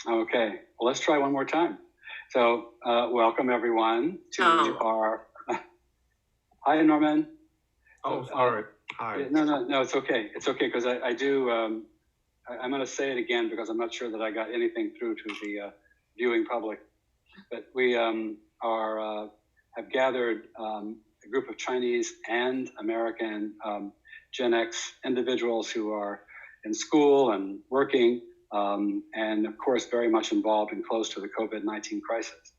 Okay, well, let's try one more time. So, welcome everyone to our. Hi, Norman. Oh, sorry. Hi. No, it's okay. It's okay because I do. I'm going to say it again because I'm not sure that I got anything through to the viewing public. But we have gathered a group of Chinese and American Gen X individuals who are in school and working, and of course very much involved and close to the COVID-19 crisis.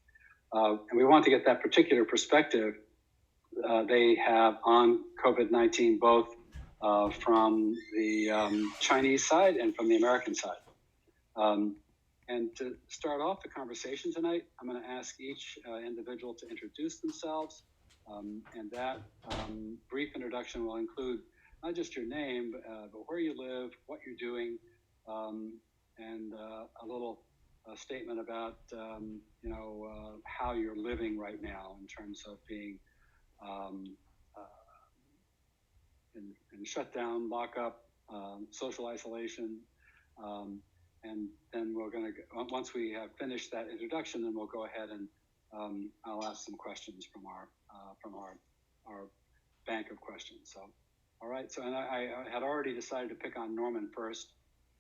And we want to get that particular perspective they have on COVID-19, both from the Chinese side and from the American side. And to start off the conversation tonight, I'm going to ask each individual to introduce themselves. And that brief introduction will include not just your name, but where you live, what you're doing, and a little statement about how you're living right now in terms of being in shutdown, lockup, social isolation. And then we're going to, once we have finished that introduction, then we'll go ahead and I'll ask some questions from our bank of questions. So, all right. So, and I had already decided to pick on Norman first.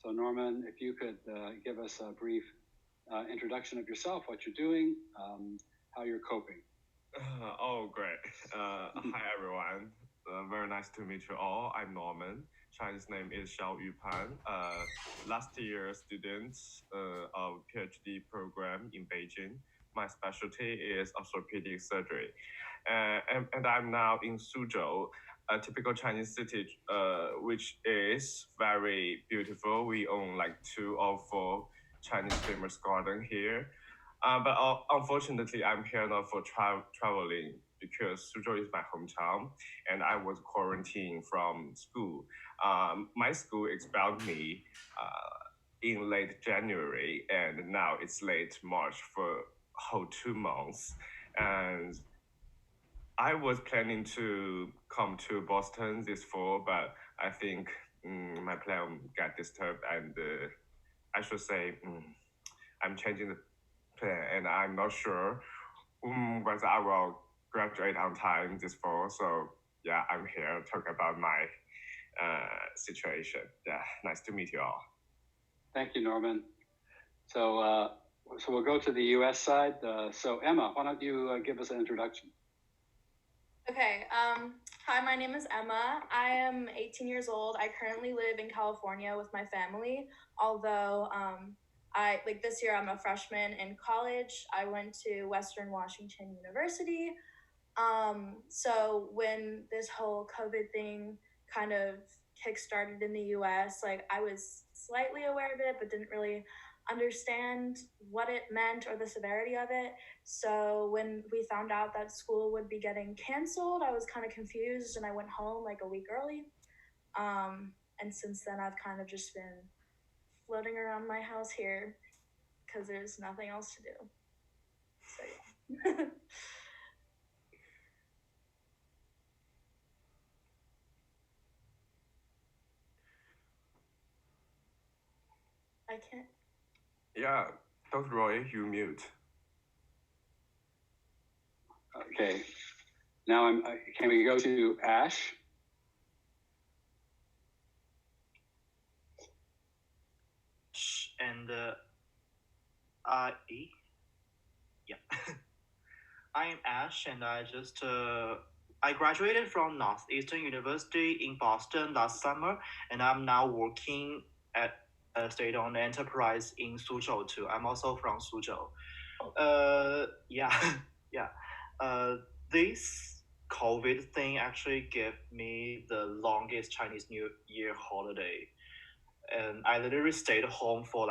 So, Norman, if you could give us a brief introduction of yourself, what you're doing, how you're coping. Great. Hi, everyone. Very nice to meet you all. I'm Norman. Chinese name is Xiao Yupan. Last year student of PhD program in Beijing. My specialty is orthopedic surgery. And I'm now in Suzhou, a typical Chinese city, which is very beautiful. We own like 2 or 4 Chinese famous garden here. But unfortunately, I'm here now for traveling because Suzhou is my hometown, and I was quarantined from school. My school expelled me in late January, and now it's late March for whole 2 months. And I was planning to come to Boston this fall, but I think my plan got disturbed, and I should say I'm changing the plan, and I'm not sure whether I will graduate on time this fall. So yeah, I'm here to talk about my situation. Yeah, nice to meet you all. Thank you, Norman. So we'll go to the U.S. side. So Emma, why don't you give us an introduction? Okay. Hi, my name is Emma. I am 18 years old. I currently live in California with my family. Although this year I'm a freshman in college. I went to Western Washington University. So when this whole COVID thing kind of kickstarted in the US, I was slightly aware of it, but didn't really understand what it meant or the severity of it. So when we found out that school would be getting canceled, I was kind of confused, and I went home like a week early. And since then, I've kind of just been floating around my house here because there's nothing else to do. So yeah. I can't. Yeah, Dr. Roy, you mute. Okay. Now can we go to Ash? And yeah. I'm Ash, and I graduated from Northeastern University in Boston last summer, and I'm now working at a state-owned enterprise in Suzhou too. I'm also from Suzhou. Yeah. This COVID thing actually gave me the longest Chinese New Year holiday, and I literally stayed home for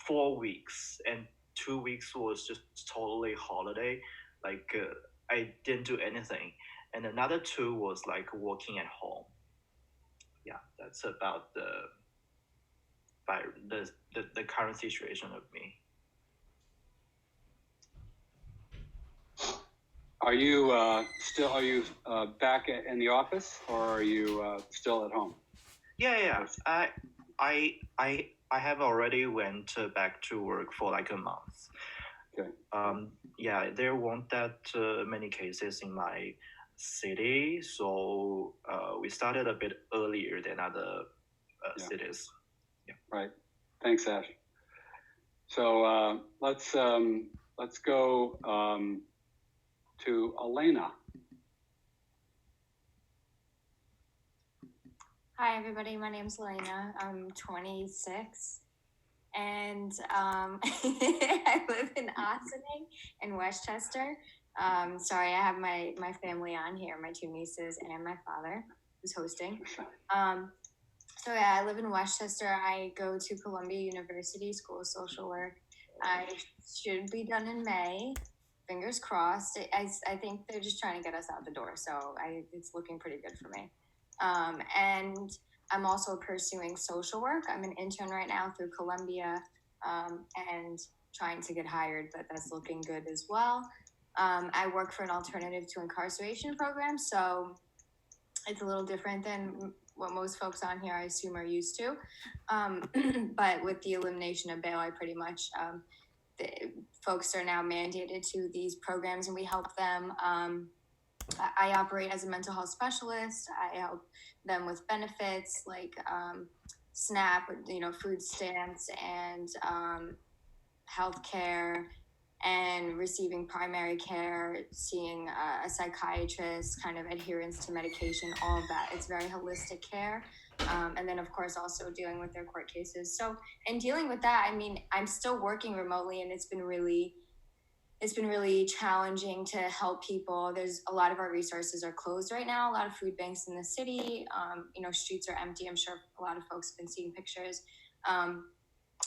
4 weeks, and 2 weeks was just totally holiday. I didn't do anything, and another 2 was working at home. Yeah, that's about the current situation of me. Are you back in the office, or are you still at home? Yeah. I have already went back to work for like a month. Okay. Yeah, there weren't that many cases in my city, so we started a bit earlier than other cities. Yeah. Right. Thanks, Ash. So let's go to Elena. Hi, everybody. My name's Elena. I'm 26, and I live in Ossining in Westchester. Sorry, I have my family on here, my two nieces and my father who's hosting. So yeah, I live in Westchester. I go to Columbia University School of Social Work. I should be done in May. Fingers crossed. I think they're just trying to get us out the door, so it's looking pretty good for me. And I'm also pursuing social work. I'm an intern right now through Columbia, and trying to get hired, but that's looking good as well. I work for an alternative to incarceration program, so it's a little different than what most folks on here, I assume, are used to. But with the elimination of bail, I pretty much, the folks are now mandated to these programs, and we help them. I operate as a mental health specialist. I help them with benefits like SNAP, food stamps, and health care, and receiving primary care, seeing a psychiatrist, kind of adherence to medication, all of that. It's very holistic care. And then, of course, also dealing with their court cases. So, in dealing with that, I mean, I'm still working remotely, and it's been really challenging to help people. There's a lot of our resources are closed right now. A lot of food banks in the city, streets are empty. I'm sure a lot of folks have been seeing pictures.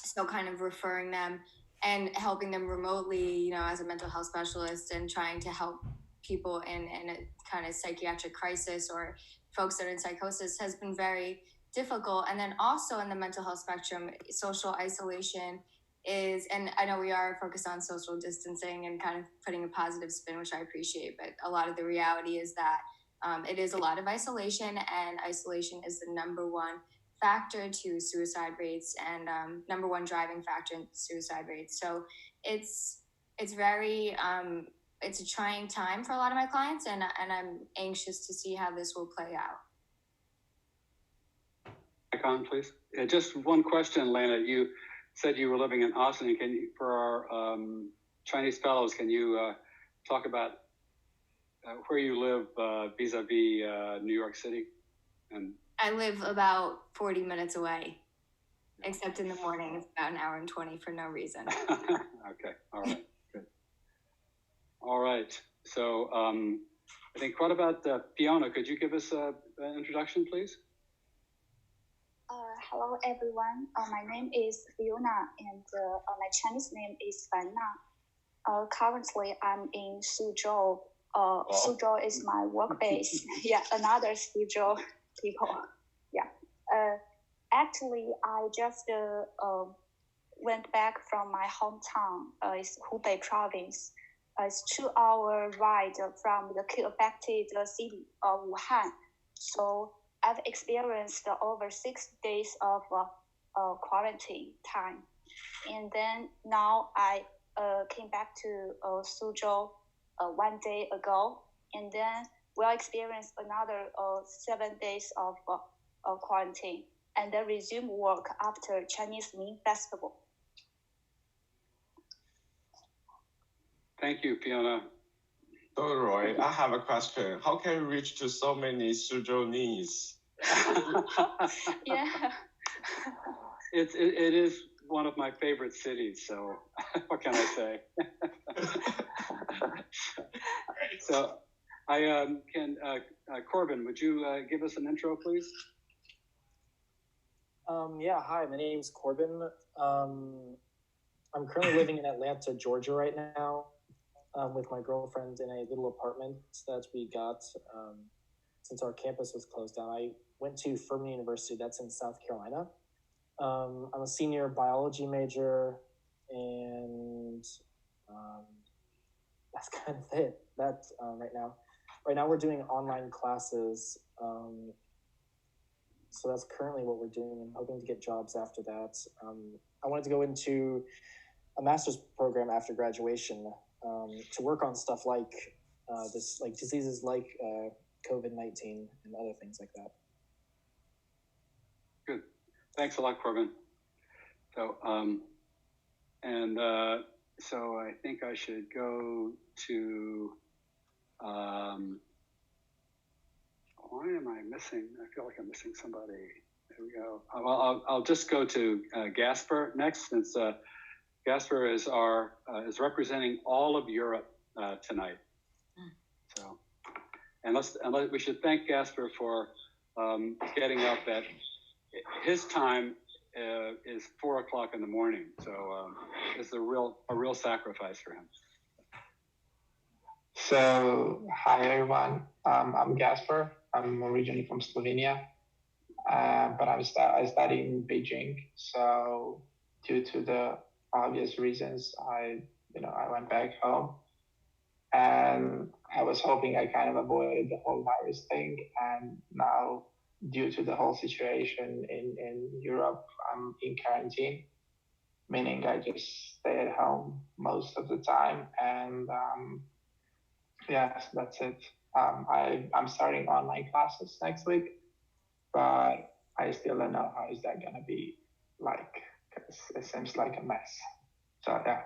So kind of referring them and helping them remotely, as a mental health specialist, and trying to help people in a kind of psychiatric crisis or folks that are in psychosis has been very difficult. And then also in the mental health spectrum, social isolation is, and I know we are focused on social distancing and kind of putting a positive spin, which I appreciate, but a lot of the reality is that it is a lot of isolation, and isolation is the number one factor to suicide rates, and number one driving factor in suicide rates. So it's very it's a trying time for a lot of my clients, and I'm anxious to see how this will play out. Icon, please. Just one question, Lena. You said you were living in Austin. Can you, for our Chinese fellows, can you talk about where you live vis-a-vis New York City? And I live about 40 minutes away, except in the morning it's about an hour and 20 for no reason. Okay, all right, good. All right, so I think, what about Fiona? Could you give us an introduction, please? Hello, everyone. My name is Fiona, and my Chinese name is Fanna. Currently, I'm in Suzhou. Suzhou is my work base. Yeah, another Suzhou people. Yeah. Actually, I just went back from my hometown. It's Hubei province. It's 2-hour ride from the affected city of Wuhan. So I've experienced over 6 days of quarantine time. And then now I came back to Suzhou 1 day ago. And then we'll experience another 7 days of quarantine, and then resume work after Chinese Ming Festival. Thank you, Fiona. So Roy, I have a question. How can you reach to so many Suzhouese? Yeah. It is one of my favorite cities, so what can I say? So I can, Corbin, would you give us an intro, please? Yeah, hi, my name's Corbin. I'm currently living in Atlanta, Georgia right now, with my girlfriend in a little apartment that we got since our campus was closed down. I went to Furman University, that's in South Carolina. I'm a senior biology major, and that's kind of it. That's right now. Right now we're doing online classes. So that's currently what we're doing, and hoping to get jobs after that. I wanted to go into a master's program after graduation to work on stuff like this, like diseases like COVID-19 and other things like that. Good. Thanks a lot, Corbin. So, so I think I should go to, why am I missing? I feel like I'm missing somebody. There we go. Well, I'll just go to Gasper next, since Gasper is is representing all of Europe tonight. So, and we should thank Gasper for getting up at his time is 4 o'clock in the morning. So it's a real sacrifice for him. So, hi everyone. I'm Gasper. I'm originally from Slovenia, but I study in Beijing. So, due to the obvious reasons, I went back home, and I was hoping I kind of avoided the whole virus thing. And now, due to the whole situation in Europe, I'm in quarantine, meaning I just stay at home most of the time. And yes, that's it. I'm starting online classes next week, but I still don't know how is that going to be like, because it seems like a mess. So, yeah.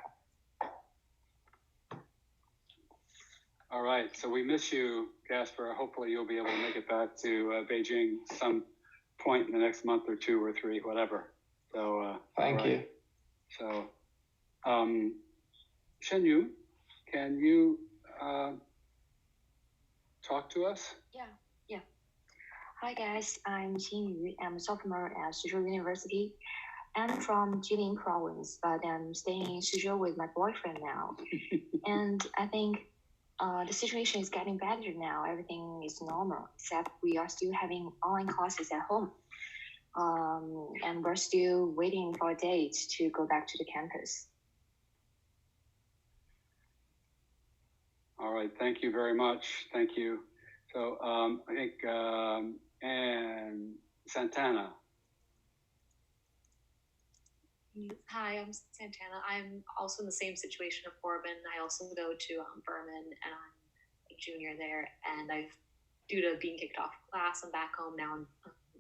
All right. So we miss you, Gasper. Hopefully you'll be able to make it back to Beijing some point in the next month or 2 or 3, whatever. So thank you. So, Shenyu, can you talk to us? Yeah. Hi guys, I'm Xinyu. I'm a sophomore at Suzhou University. I'm from Jilin province, but I'm staying in Suzhou with my boyfriend now. And I think the situation is getting better now. Everything is normal, except we are still having online classes at home. And we're still waiting for a date to go back to the campus. All right, thank you very much. Thank you. So I think, and Santana. Hi, I'm Santana. I'm also in the same situation of Corbin. I also go to Berman, and I'm a junior there. And due to being kicked off class, I'm back home now. I'm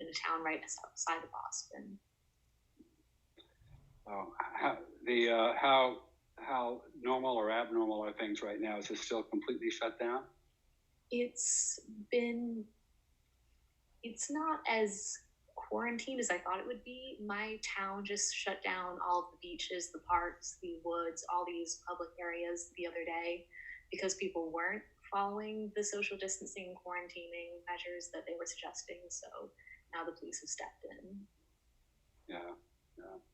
in a town right outside of Boston. Oh, how normal or abnormal are things right now? Is it still completely shut down? It's not as quarantined as I thought it would be. My town just shut down all of the beaches, the parks, the woods, all these public areas the other day because people weren't following the social distancing quarantining measures that they were suggesting. So now the police have stepped in. Yeah,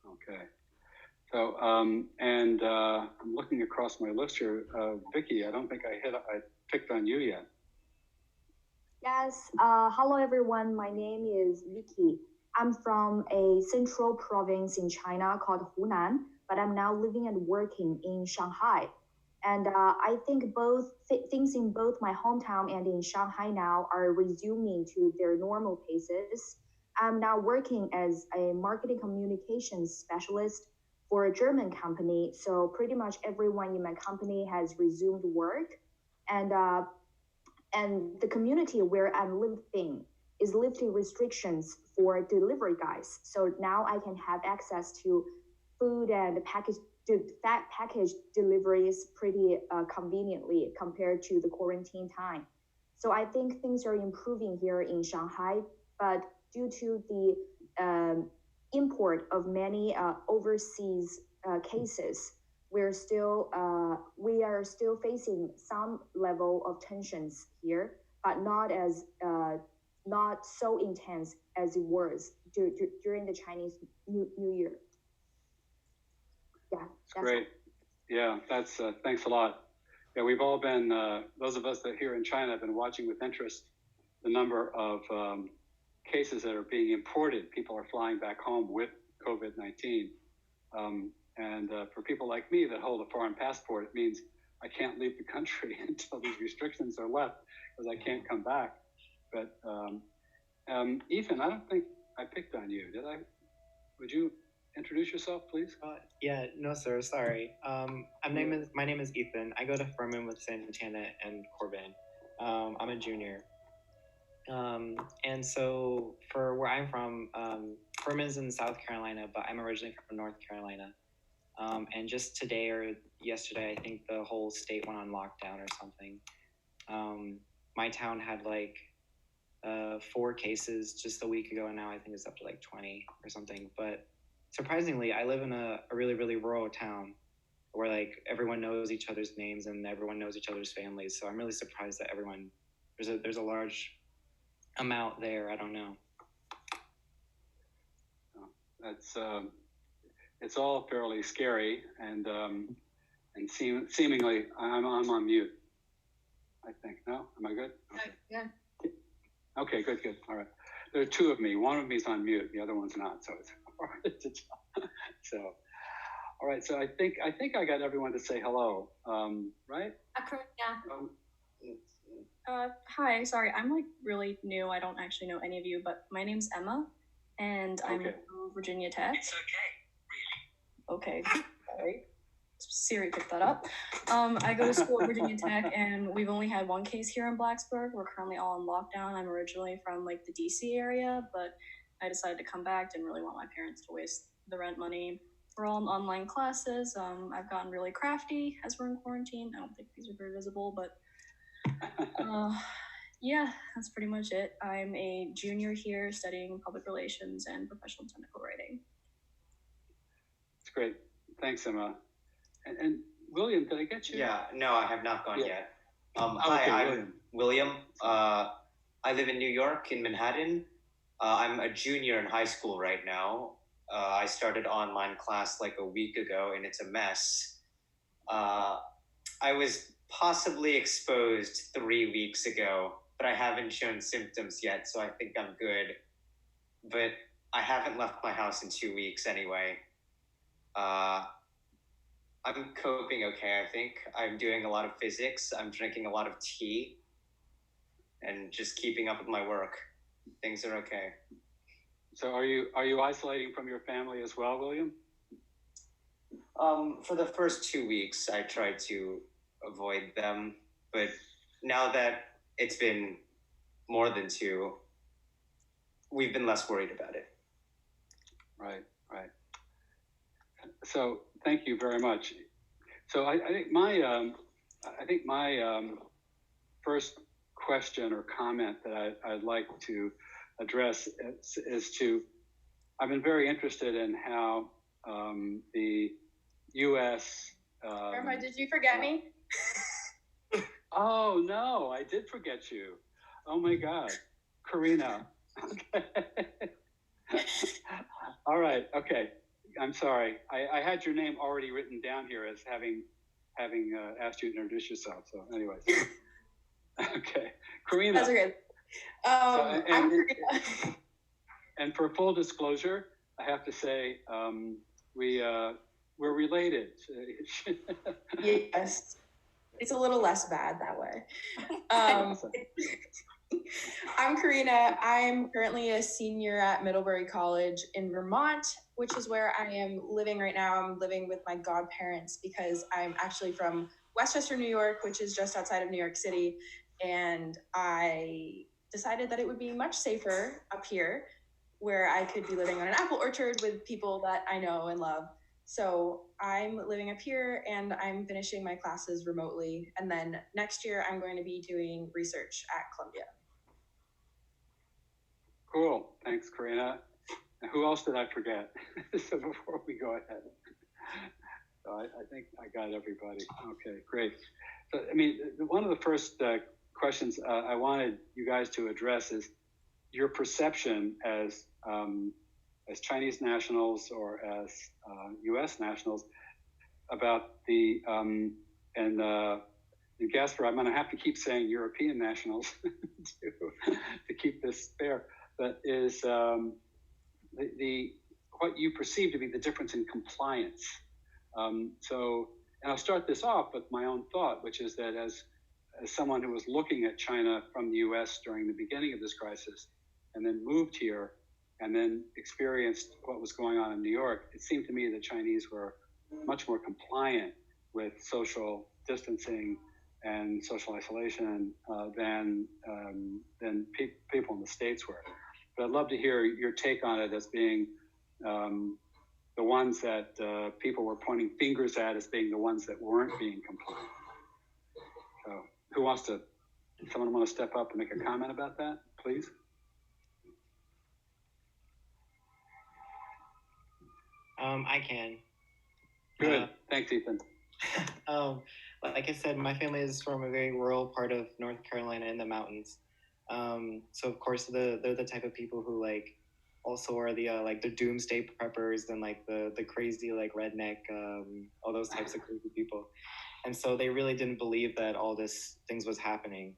okay. So, I'm looking across my list here. Vicky, I don't think I picked on you yet. Yes, hello everyone. My name is Vicky. I'm from a central province in China called Hunan, but I'm now living and working in Shanghai. And I think both things in both my hometown and in Shanghai now are resuming to their normal paces. I'm now working as a marketing communications specialist for a German company. So pretty much everyone in my company has resumed work. And the community where I'm living is lifting restrictions for delivery guys. So now I can have access to food and package deliveries pretty conveniently compared to the quarantine time. So I think things are improving here in Shanghai, but due to the import of many overseas cases, we are still facing some level of tensions here, but not so intense as it was during the Chinese New Year. Yeah, that's great. Yeah, that's thanks a lot. Yeah, we've all been those of us that here in China have been watching with interest the number of cases that are being imported. People are flying back home with COVID-19. And for people like me that hold a foreign passport, it means I can't leave the country until these restrictions are left because I can't come back. But Ethan, I don't think I picked on you. Did I? Would you introduce yourself, please? Yeah, no, sir. Sorry. My name is Ethan. I go to Furman with Santana and Corbin. I'm a junior. And so for where I'm from, Furman's in South Carolina, but I'm originally from North Carolina. And just today or yesterday, I think the whole state went on lockdown or something. My town had like 4 cases just a week ago, and now I think it's up to like 20 or something. But surprisingly, I live in a really, really rural town where like everyone knows each other's names and everyone knows each other's families. So I'm really surprised that there's a large amount there. I don't know. That's it's all fairly scary, and seemingly I'm on mute. I think. No, am I good? Okay. Yeah. Okay, good. All right. There are 2 of me. One of me's on mute. The other one's not. So it's all right. So, all right. So I think I got everyone to say hello. Right? Hi. Sorry, I'm like really new. I don't actually know any of you, but my name's Emma, and I'm from Virginia Tech. It's okay, really. Okay. Sorry. Siri picked that up. I go to school at Virginia Tech, and we've only had 1 case here in Blacksburg. We're currently all in lockdown. I'm originally from like the DC area, but I decided to come back. Didn't really want my parents to waste the rent money. We're all in online classes. I've gotten really crafty as we're in quarantine. I don't think these are very visible, but yeah, that's pretty much it. I'm a junior here studying public relations and professional technical writing. That's great. Thanks, Emma. And William, did I get you? Yeah, no, I have not gone yet. Okay, Hi, I'm William. I live in New York, in Manhattan. I'm a junior in high school right now. I started online class like a week ago, and it's a mess. I was possibly exposed 3 weeks ago, but I haven't shown symptoms yet, so I think I'm good. But I haven't left my house in 2 weeks anyway. I'm coping okay, I think. I'm doing a lot of physics. I'm drinking a lot of tea and just keeping up with my work. Things are okay. So are you isolating from your family as well, William? For the first 2 weeks, I tried to avoid them, but now that it's been more than 2, we've been less worried about it. Right. So thank you very much. So I think my first question or comment that I'd like to address is to, I've been very interested in how the U.S. Grandma, did you forget me? Oh no, I did forget you. Oh my God, Karina. Okay. All right. Okay. I'm sorry. I had your name already written down here as having asked you to introduce yourself. So, anyways. Okay, Karina. That's okay. I'm Karina. And for full disclosure, I have to say we're related. Yes, it's a little less bad that way. I'm Karina. I'm currently a senior at Middlebury College in Vermont, which is where I am living right now. I'm living with my godparents because I'm actually from Westchester, New York, which is just outside of New York City. And I decided that it would be much safer up here where I could be living on an apple orchard with people that I know and love. So I'm living up here and I'm finishing my classes remotely. And then next year I'm going to be doing research at Columbia. Cool. Thanks, Karina. And who else did I forget? So before we go ahead. So I think I got everybody. Okay, great. So, I mean, one of the first questions I wanted you guys to address is your perception as Chinese nationals or as U.S. nationals about the, and Gasper, I'm going to have to keep saying European nationals to keep this fair, but is the what you perceive to be the difference in compliance. So, and I'll start this off with my own thought, which is that as someone who was looking at China from the U.S. during the beginning of this crisis, and then moved here and then experienced what was going on in New York, it seemed to me that Chinese were much more compliant with social distancing and social isolation than people in the States were. But I'd love to hear your take on it as being the ones that people were pointing fingers at as being the ones that weren't being compliant. So who wants to, someone want to step up and make a comment about that, please? I can. Good. Thanks, Ethan. Like I said, my family is from a very rural part of North Carolina in the mountains. So of course they're the type of people who like also are the like the doomsday preppers and like the crazy like redneck all those types of crazy people. And so they really didn't believe that all this things was happening.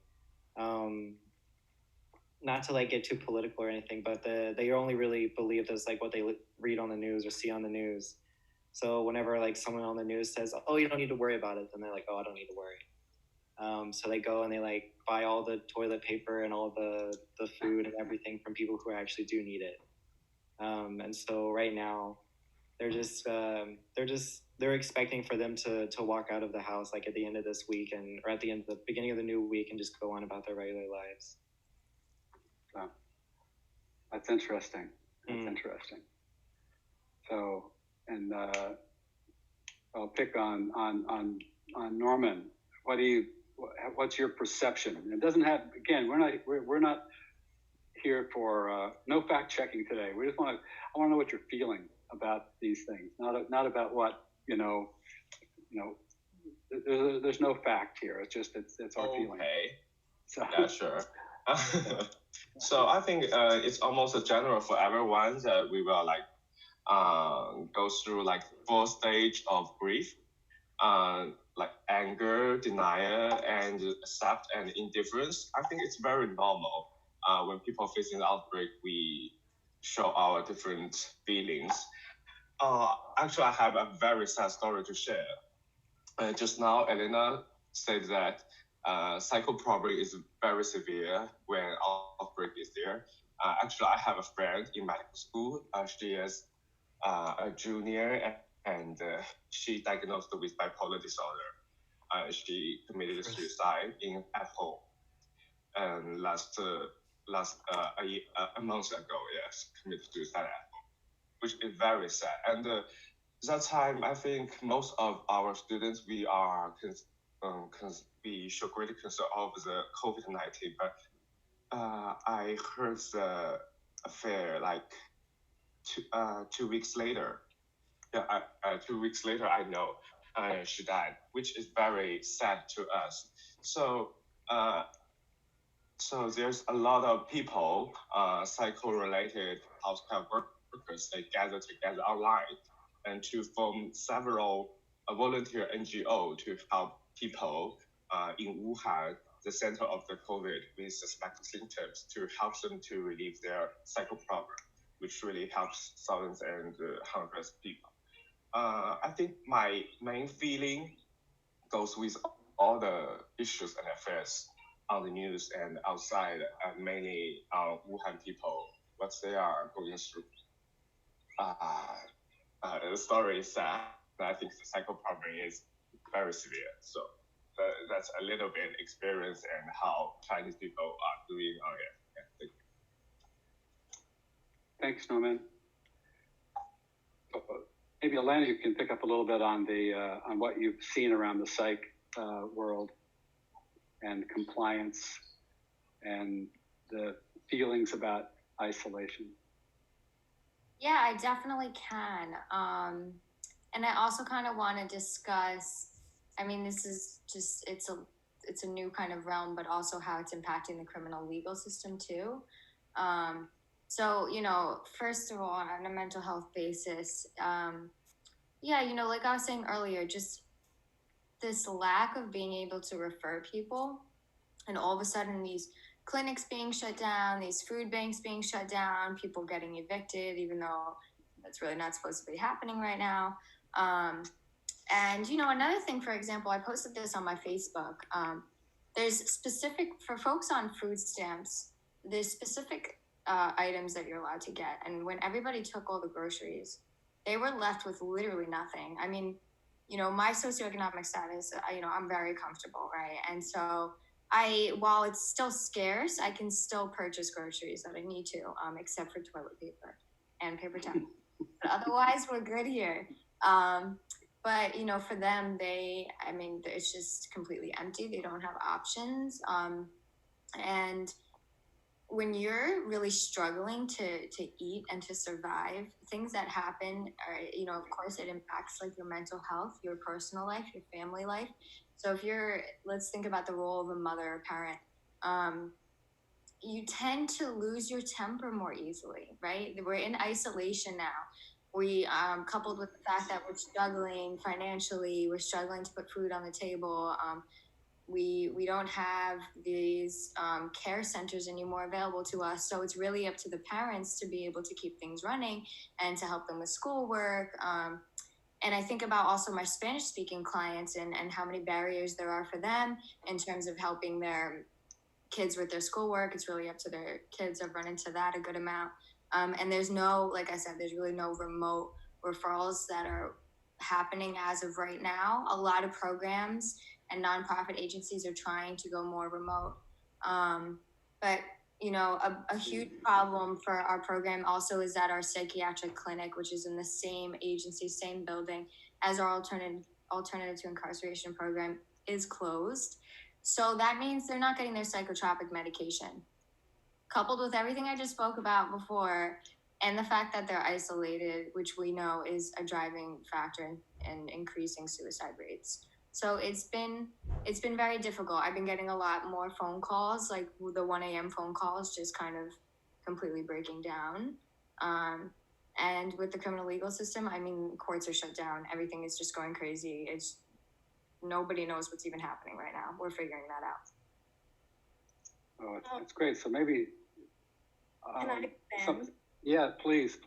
Not to like get too political or anything, but they only really believed as like what they read on the news or see on the news. So whenever like someone on the news says, "Oh, you don't need to worry about it," then they're like, "Oh, I don't need to worry." So they go and they like buy all the toilet paper and all the food and everything from people who actually do need it. And so right now, they're expecting for them to walk out of the house like at the end of this week or at the beginning of the new week and just go on about their regular lives. So that's interesting. That's interesting. So, and I'll pick on Norman. What's your perception? It doesn't have, again, we're not here for no fact checking today. I want to know what you're feeling about these things, not about what there's no fact here. It's just it's our feeling. So. Yeah, sure. So I think it's almost a general for everyone that we will like go through like 4 stage of grief, like anger, denial, and accept and indifference. I think it's very normal. When people are facing the outbreak, we show our different feelings. Actually, I have a very sad story to share. Just now, Elena said that psychoproblem is very severe when outbreak is there. Actually, I have a friend in medical school. She is a junior, and she diagnosed with bipolar disorder. She committed suicide at home. And a month ago, yes, committed suicide at home, which is very sad. And that time, I think most of our students, we show great concern of the COVID-19, but I heard the affair like 2 weeks later. Yeah, 2 weeks later, I know she died, which is very sad to us. So there's a lot of people, psycho-related healthcare workers, they gather together online and to form several volunteer NGO to help people in Wuhan, the center of the COVID, with suspected symptoms, to help them to relieve their psycho problem, which really helps thousands and hundreds of people. I think my main feeling goes with all the issues and affairs on the news and outside, mainly Wuhan people, what they are going through. The story is sad. I think the psycho problem is very severe. So that's a little bit experience and how Chinese people are doing on it. Yeah, thanks, Norman. Maybe Elena, you can pick up a little bit on on what you've seen around the psych world and compliance and the feelings about isolation. Yeah, I definitely can. And I also kind of want to discuss, I mean, this is just, it's a new kind of realm, but also how it's impacting the criminal legal system too. So, first of all, on a mental health basis, yeah, like I was saying earlier, just this lack of being able to refer people, and all of a sudden these clinics being shut down, these food banks being shut down, people getting evicted, even though that's really not supposed to be happening right now. And, another thing, for example, I posted this on my Facebook. There's specific, for folks on food stamps, there's specific items that you're allowed to get. And when everybody took all the groceries, they were left with literally nothing. I mean, my socioeconomic status, I'm very comfortable, right? And so while it's still scarce, I can still purchase groceries that I need to, except for toilet paper and paper towel. But otherwise, we're good here. But for them, it's just completely empty. They don't have options. And when you're really struggling to eat and to survive, things that happen are, of course, it impacts like your mental health, your personal life, your family life. So let's think about the role of a mother or parent. You tend to lose your temper more easily, right? We're in isolation now. We, coupled with the fact that we're struggling financially, we're struggling to put food on the table. We don't have these care centers anymore available to us. So it's really up to the parents to be able to keep things running and to help them with schoolwork. And I think about also my Spanish speaking clients and how many barriers there are for them in terms of helping their kids with their schoolwork. It's really up to their kids. I've run into that a good amount. And there's like I said, there's really no remote referrals that are happening as of right now. A lot of programs and nonprofit agencies are trying to go more remote. But a huge problem for our program also is that our psychiatric clinic, which is in the same agency, same building as our alternative to incarceration program, is closed. So that means they're not getting their psychotropic medication. Coupled with everything I just spoke about before, and the fact that they're isolated, which we know is a driving factor in increasing suicide rates. So it's been very difficult. I've been getting a lot more phone calls, like the 1 a.m. phone calls, just kind of completely breaking down. And with the criminal legal system, courts are shut down. Everything is just going crazy. Nobody knows what's even happening right now. We're figuring that out. Oh, it's great. So maybe. Can I expand? Yeah, please.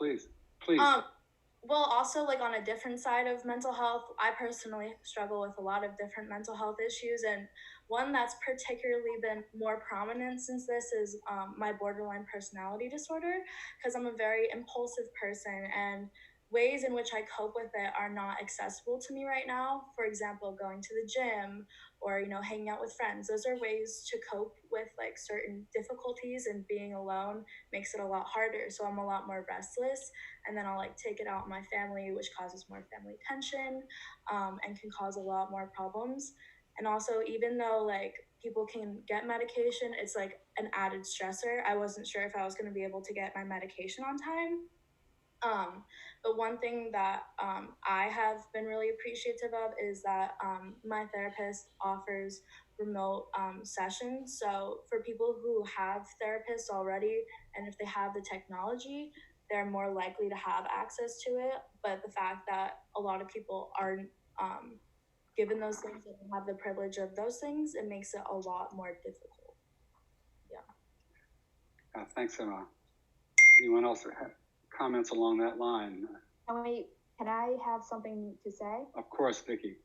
Well, also, like on a different side of mental health, I personally struggle with a lot of different mental health issues, and one that's particularly been more prominent since this is my borderline personality disorder, because I'm a very impulsive person, and ways in which I cope with it are not accessible to me right now. For example, going to the gym or hanging out with friends. Those are ways to cope with like certain difficulties, and being alone makes it a lot harder. So I'm a lot more restless, and then I'll like take it out on my family, which causes more family tension, and can cause a lot more problems. And also, even though like people can get medication, it's like an added stressor. I wasn't sure if I was going to be able to get my medication on time. But one thing that I have been really appreciative of is that my therapist offers remote sessions. So for people who have therapists already, and if they have the technology, they're more likely to have access to it. But the fact that a lot of people aren't given those things, and don't have the privilege of those things, it makes it a lot more difficult. Yeah. Thanks, Emma. Anyone else have comments along that line? Can I have something to say? Of course, Vicky.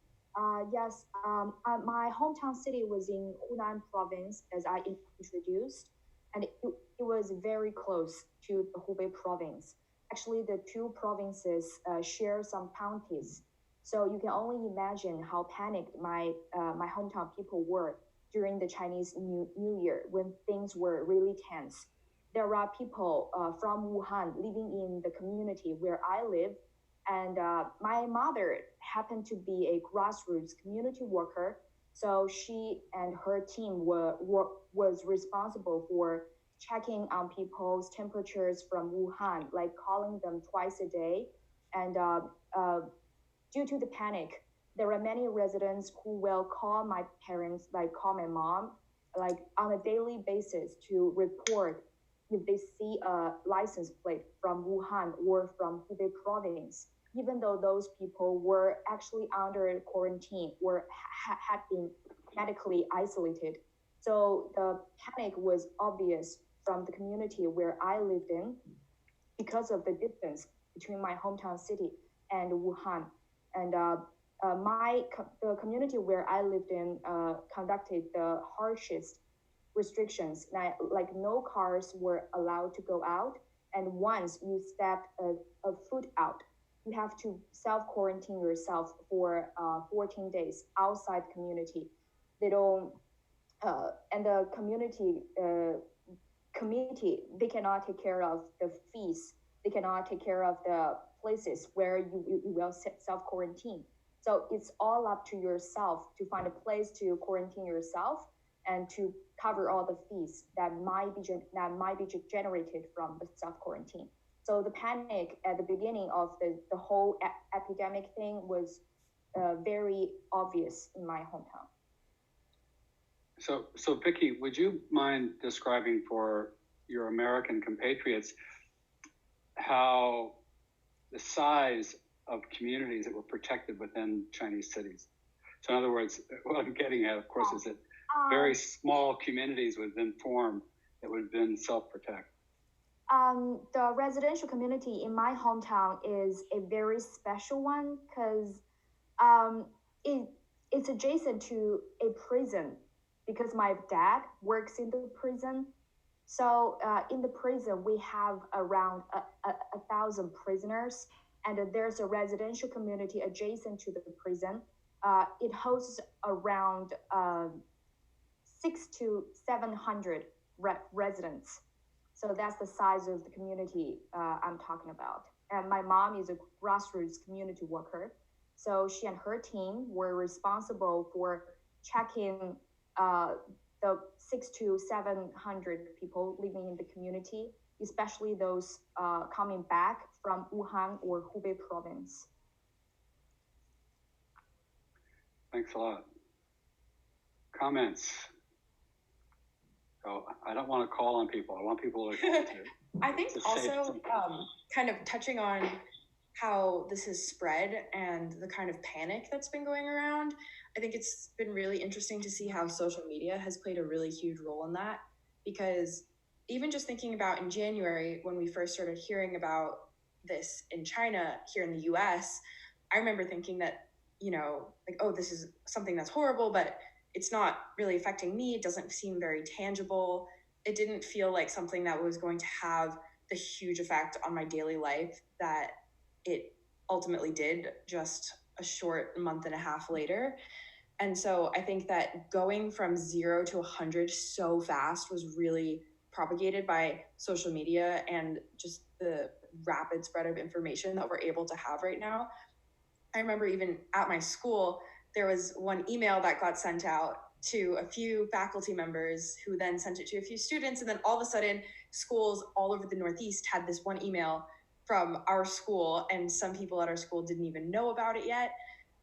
Yes. My hometown city was in Hunan province, as I introduced, and it was very close to the Hubei province. Actually, the two provinces share some counties, so you can only imagine how panicked my hometown people were during the Chinese New Year when things were really tense. There are people from Wuhan living in the community where I live, and my mother happened to be a grassroots community worker, so she and her team was responsible for checking on people's temperatures from Wuhan, like calling them twice a day. And due to the panic, there are many residents who will call my parents, like call my mom, like on a daily basis to report if they see a license plate from Wuhan or from Hubei province, even though those people were actually under quarantine or had been medically isolated. So the panic was obvious from the community where I lived in because of the distance between my hometown city and Wuhan. And the community where I lived in conducted the harshest restrictions. Like no cars were allowed to go out, and once you step a foot out, you have to self-quarantine yourself for 14 days outside the community. They don't, and the community committee, they cannot take care of the fees. They cannot take care of the places where you will self-quarantine. So it's all up to yourself to find a place to quarantine yourself and to cover all the fees that might be generated from the self-quarantine. So the panic at the beginning of the whole epidemic thing was very obvious in my hometown. So Vicky, would you mind describing for your American compatriots how the size of communities that were protected within Chinese cities? So in other words, what I'm getting at, of course, is that very small communities would then form that would then self-protect. The residential community in my hometown is a very special one because it's adjacent to a prison because my dad works in the prison. So in the prison, we have around 1,000 prisoners, and there's a residential community adjacent to the prison. It hosts around 600 to 700 residents. So that's the size of the community I'm talking about. And my mom is a grassroots community worker. So she and her team were responsible for checking the 600 to 700 people living in the community, especially those coming back from Wuhan or Hubei province. Thanks a lot. Comments? So I don't want to call on people. I want people to I think also kind of touching on how this has spread and the kind of panic that's been going around. I think it's been really interesting to see how social media has played a really huge role in that, because even just thinking about in January, when we first started hearing about this in China, here in the US, I remember thinking that, you know, like, oh, this is something that's horrible, but it's not really affecting me. It doesn't seem very tangible. It didn't feel like something that was going to have the huge effect on my daily life that it ultimately did just a short month and a half later. And so I think that going from 0 to 100 so fast was really propagated by social media and just the rapid spread of information that we're able to have right now. I remember even at my school, there was one email that got sent out to a few faculty members who then sent it to a few students. And then all of a sudden, schools all over the Northeast had this one email from our school, and some people at our school didn't even know about it yet.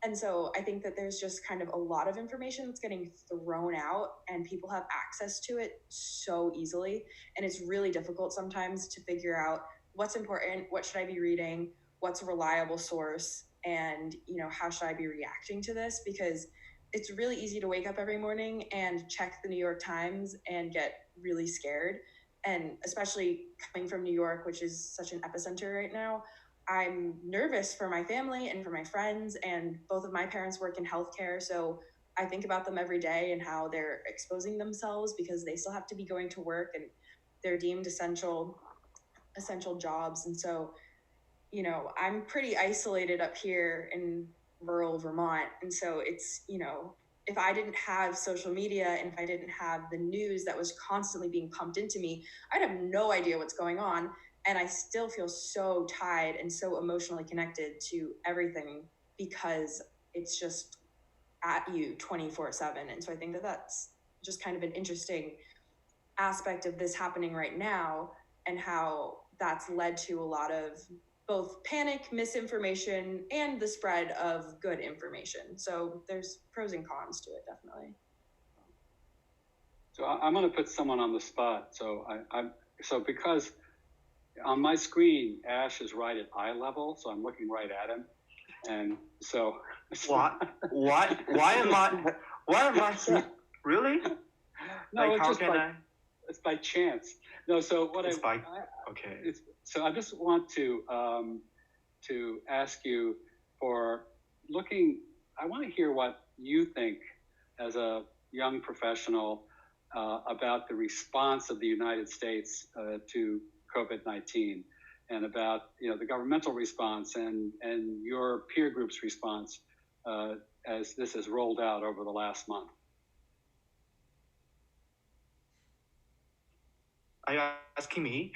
And so I think that there's just kind of a lot of information that's getting thrown out, and people have access to it so easily. And it's really difficult sometimes to figure out what's important, what should I be reading, what's a reliable source, and, you know, how should I be reacting to this? Because it's really easy to wake up every morning and check the New York Times and get really scared. And especially coming from New York, which is such an epicenter right now, I'm nervous for my family and for my friends, and both of my parents work in healthcare. So I think about them every day and how they're exposing themselves because they still have to be going to work and they're deemed essential jobs. And so, you know, I'm pretty isolated up here in rural Vermont. And so it's, you know, if I didn't have social media and if I didn't have the news that was constantly being pumped into me, I'd have no idea what's going on. And I still feel so tied and so emotionally connected to everything because it's just at you 24/7. And so I think that that's just kind of an interesting aspect of this happening right now, and how that's led to a lot of both panic, misinformation, and the spread of good information. So there's pros and cons to it, definitely. So I'm going to put someone on the spot. So so because on my screen, Ash is right at eye level, so I'm looking right at him, and so what? Why am I? Really? No, like, it's how just can it's by chance. No, so what It's okay. So I just want to ask you for looking. I want to hear what you think as a young professional about the response of the United States to COVID-19, and about the governmental response and your peer group's response as this has rolled out over the last month. Are you asking me?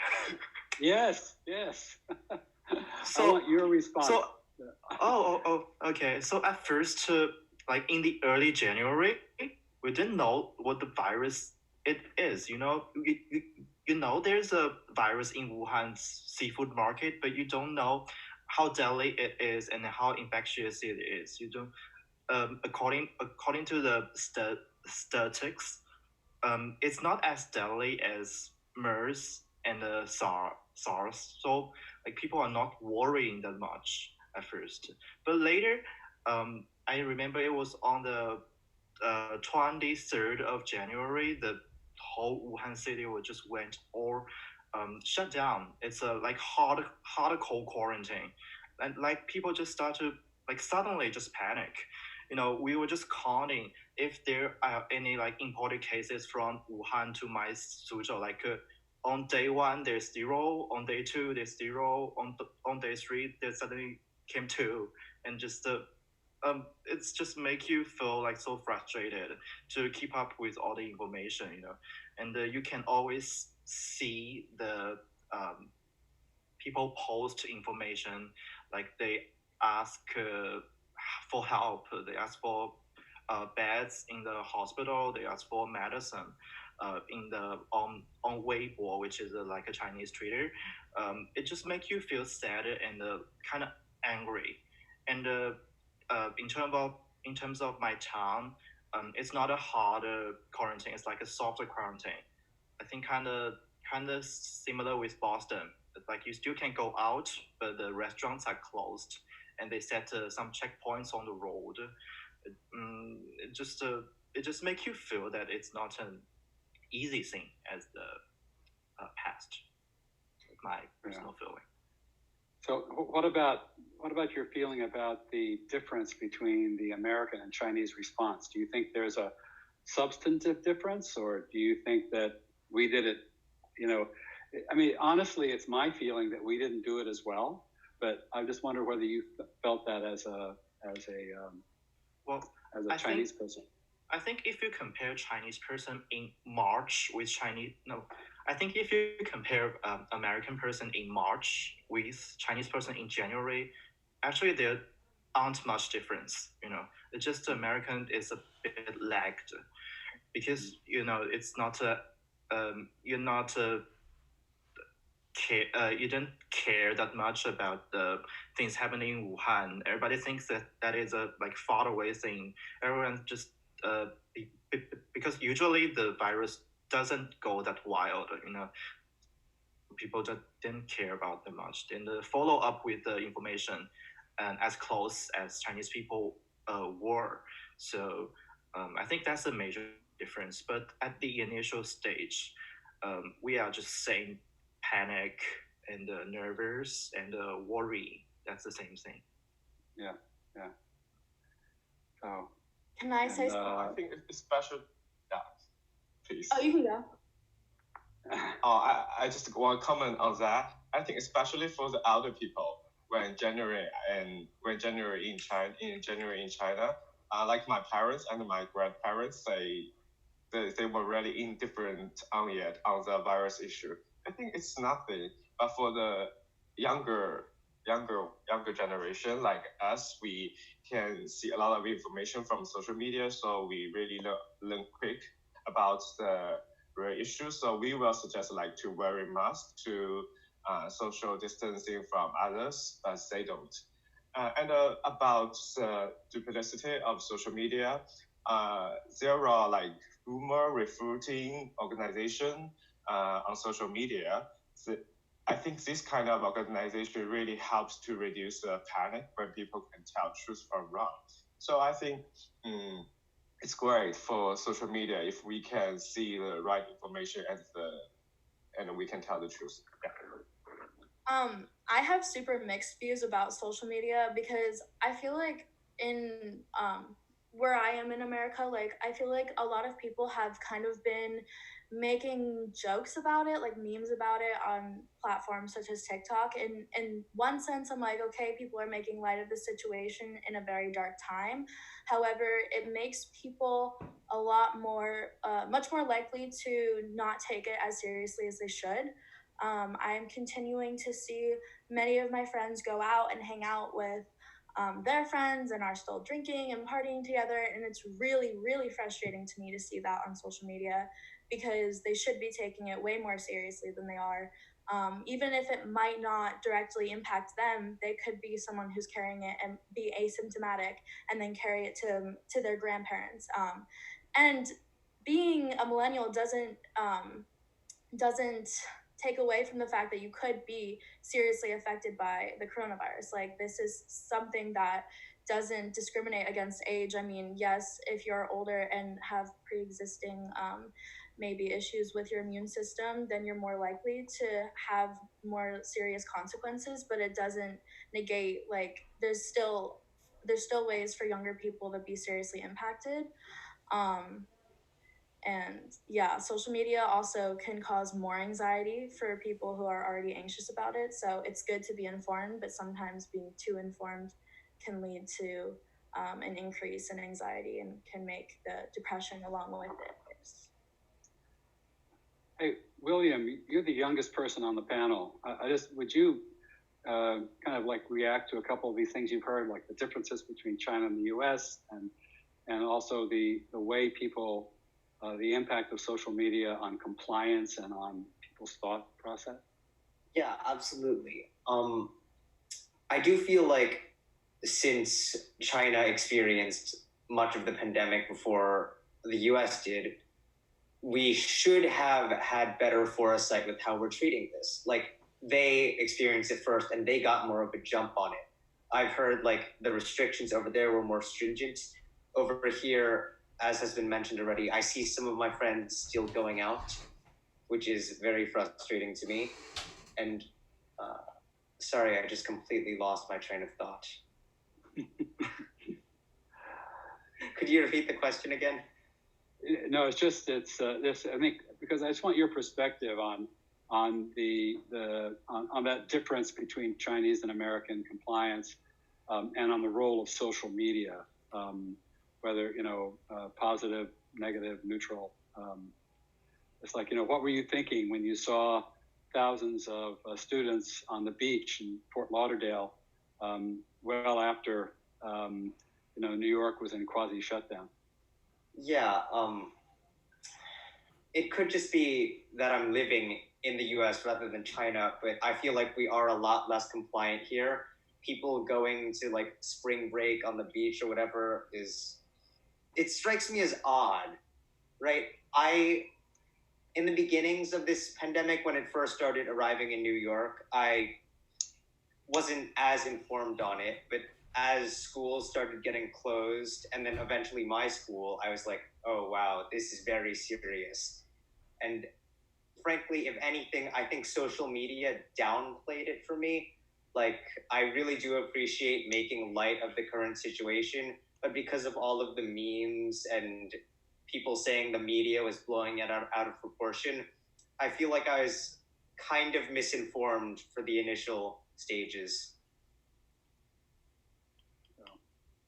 Yes, yes. So I want your response. Okay. So at first, like in the early January, we didn't know what the virus it is. There's a virus in Wuhan's seafood market, but you don't know how deadly it is and how infectious it is. You don't. According to the statistics, it's not as deadly as MERS and SARS. So like people are not worrying that much at first. But later, I remember it was on the 23rd of January, the whole Wuhan city just went all shut down. It's a like hardcore quarantine, and like people just start to like suddenly just panic. We were just counting if there are any like imported cases from Wuhan to my Suzhou. Like on day one there's 0, on day 2 there's 0, on day 3 there suddenly came 2, and just it's just make you feel like so frustrated to keep up with all the information, and you can always see the people post information, like they ask for help, they ask for beds in the hospital, they ask for medicine in the on Weibo, which is like a Chinese Twitter. It just makes you feel sad and kind of angry. And in terms of my town, it's not a harder quarantine. It's like a softer quarantine. I think kind of similar with Boston. It's like you still can go out, but the restaurants are closed, and they set some checkpoints on the road. It just makes you feel that it's not an easy thing as the past. My personal feeling. So what about your feeling about the difference between the American and Chinese response? Do you think there's a substantive difference, or do you think that we did it, I mean, honestly, it's my feeling that we didn't do it as well, but I just wonder whether you felt that as a Chinese person. I think if you compare Chinese person in March with I think if you compare American person in March with Chinese person in January, actually there aren't much difference. It's just American is a bit lagged, because it's not you're not you don't care that much about the things happening in Wuhan. Everybody thinks that is a like far away thing. Everyone just because usually the virus doesn't go that wild. People just didn't care about that much. Then the follow up with the information, and as close as Chinese people were. So I think that's a major difference. But at the initial stage, we are just saying panic and nervous and worry. That's the same thing. Yeah. So can I say something? I think especially, yeah, please. Oh, you can go. I just want to comment on that. I think especially for the elder people, when January in China, like my parents and my grandparents, they were really indifferent on the virus issue. I think it's nothing, but for the younger generation like us, we can see a lot of information from social media, so we really learn quick about the real issues. So we will suggest like to wear a mask, to social distancing from others, but they don't. And about the duplicity of social media, there are like rumor refuting organization on social media. So I think this kind of organization really helps to reduce the panic when people can tell truth from wrong. So I think it's great for social media if we can see the right information and we can tell the truth. Yeah. I have super mixed views about social media, because I feel like in where I am in America, like I feel like a lot of people have kind of been making jokes about it, like memes about it on platforms such as TikTok. And in one sense, I'm like, okay, people are making light of the situation in a very dark time. However, it makes people a lot more, much more likely to not take it as seriously as they should. I'm continuing to see many of my friends go out and hang out with their friends and are still drinking and partying together. And it's really, really frustrating to me to see that on social media because they should be taking it way more seriously than they are. Even if it might not directly impact them, they could be someone who's carrying it and be asymptomatic and then carry it to their grandparents. And being a millennial doesn't take away from the fact that you could be seriously affected by the coronavirus. Like this is something that doesn't discriminate against age. I mean, yes, if you're older and have pre-existing maybe issues with your immune system, then you're more likely to have more serious consequences, but it doesn't negate, like there's still ways for younger people to be seriously impacted. And yeah, social media also can cause more anxiety for people who are already anxious about it. So it's good to be informed, but sometimes being too informed can lead to an increase in anxiety and can make the depression along with it worse. Hey, William, you're the youngest person on the panel. Would you kind of like react to a couple of these things you've heard, like the differences between China and the U.S. and also the way people, the impact of social media on compliance and on people's thought process? Yeah, absolutely. I do feel like since China experienced much of the pandemic before the US did, we should have had better foresight with how we're treating this. Like they experienced it first and they got more of a jump on it. I've heard like the restrictions over there were more stringent. Over here, as has been mentioned already, I see some of my friends still going out, which is very frustrating to me. And sorry, I just completely lost my train of thought. Could you repeat the question again? No, it's this. I think because I just want your perspective on that difference between Chinese and American compliance, and on the role of social media, whether positive, negative, neutral. It's like what were you thinking when you saw thousands of students on the beach in Fort Lauderdale, well after New York was in quasi shutdown? Yeah, it could just be that I'm living in the US rather than China, but I feel like we are a lot less compliant here. People going to like spring break on the beach or whatever it strikes me as odd, right? In the beginnings of this pandemic, when it first started arriving in New York, I wasn't as informed on it, but as schools started getting closed and then eventually my school, I was like, oh wow, this is very serious. And frankly, if anything, I think social media downplayed it for me. Like, I really do appreciate making light of the current situation, but because of all of the memes and people saying the media was blowing it out of proportion, I feel like I was kind of misinformed for the initial stages.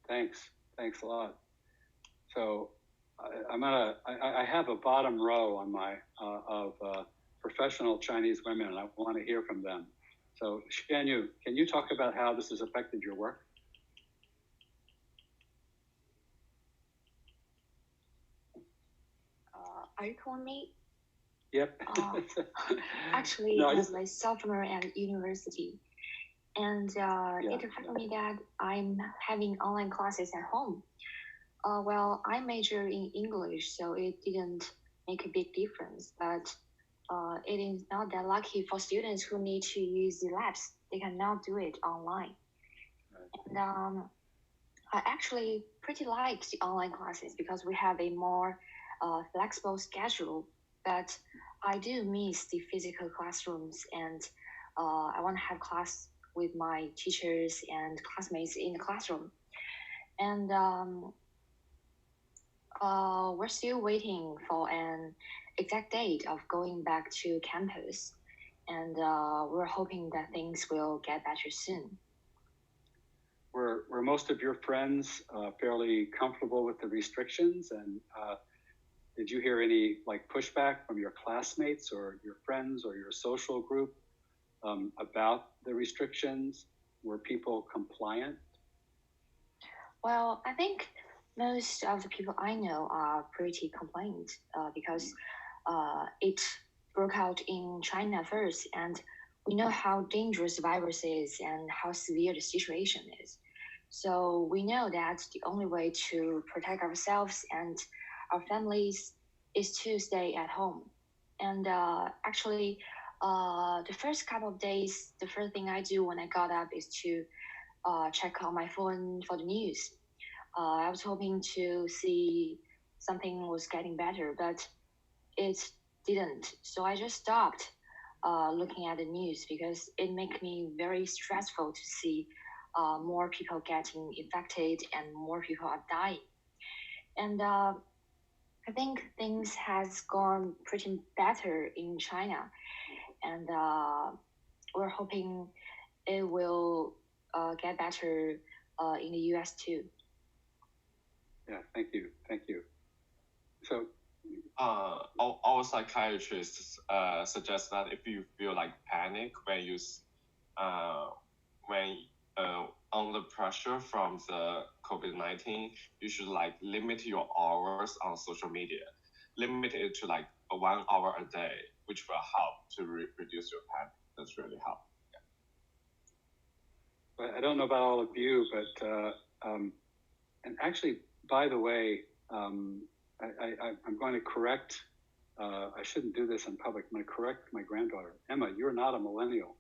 Thanks a lot. So I have a bottom row on my of professional Chinese women, and I want to hear from them. So Xianyu, can you talk about how this has affected your work? Are you calling me? Yep. Actually, no, I'm a sophomore at university, and it affected me that I'm having online classes at home. Well, I major in English, so it didn't make a big difference. But it is not that lucky for students who need to use the labs. They cannot do it online. And I actually pretty like the online classes because we have a more flexible schedule. But I do miss the physical classrooms, and I want to have class with my teachers and classmates in the classroom. And we're still waiting for an exact date of going back to campus, and we're hoping that things will get better soon. Were most of your friends fairly comfortable with the restrictions, and did you hear any like pushback from your classmates or your friends or your social group about the restrictions? Were people compliant? Well, I think most of the people I know are pretty compliant because it broke out in China first, and we know how dangerous the virus is and how severe the situation is. So we know that the only way to protect ourselves and our families is to stay at home. And actually, the first couple of days, the first thing I do when I got up is to check on my phone for the news. I was hoping to see something was getting better, but it didn't. So I just stopped looking at the news because it made me very stressful to see more people getting infected and more people are dying. And I think things has gone pretty better in China, and we're hoping it will get better in the US too. Yeah, thank you. So, our psychiatrists suggest that if you feel like panic when under pressure from the COVID-19, you should like limit your hours on social media. Limit it to like 1 hour a day, which will help to reduce your panic. That's really help. Yeah. I don't know about all of you, but and actually, by the way, I'm going to correct. I shouldn't do this in public. I'm going to correct my granddaughter, Emma. You're not a millennial.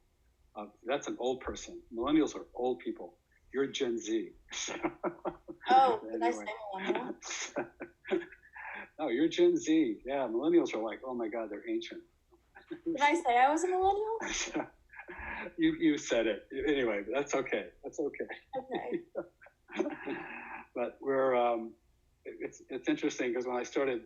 That's an old person. Millennials are old people. You're Gen Z. Oh, did I say millennial? No, you're Gen Z. Yeah, millennials are like, oh my God, they're ancient. Did I say I was a millennial? You said it. Anyway, that's okay. That's okay. Okay. But we're it's interesting because when I started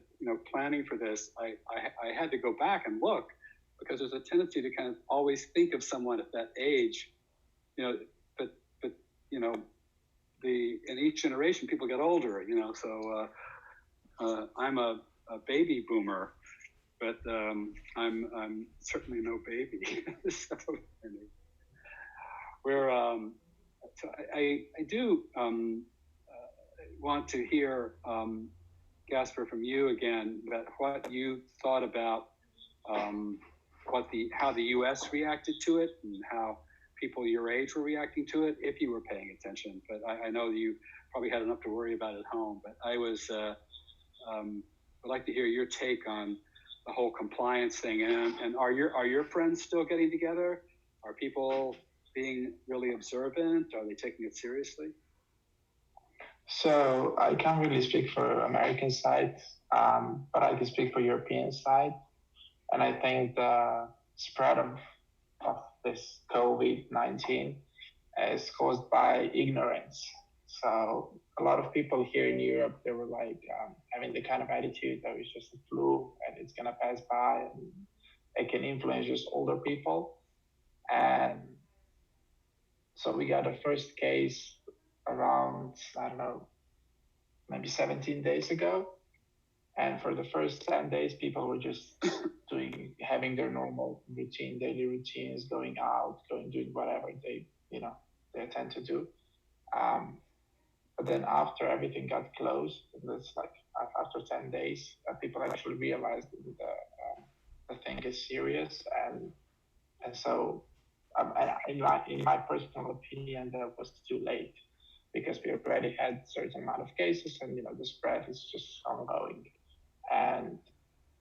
planning for this, I had to go back and look because there's a tendency to kind of always think of someone at that age, but in each generation people get older, so I'm a baby boomer, but I'm certainly no baby. So we're so I do want to hear Gasper from you again about what you thought about how the U.S. reacted to it and how people your age were reacting to it, if you were paying attention. But I know you probably had enough to worry about at home. But I would like to hear your take on the whole compliance thing. And are your friends still getting together? Are people being really observant? Are they taking it seriously? So I can't really speak for American side, but I can speak for European side. And I think the spread of this COVID-19 is caused by ignorance. So a lot of people here in Europe, they were like having the kind of attitude that it's just a flu and it's gonna pass by and it can influence just older people. And so we got the first case around, I don't know, maybe 17 days ago. And for the first 10 days, people were just having their normal routine, daily routines, going out, doing whatever they tend to do. But then after everything got closed, that's like after 10 days, people actually realized that the thing is serious. And so in my personal opinion, that was too late because we already had a certain amount of cases and the spread is just ongoing. And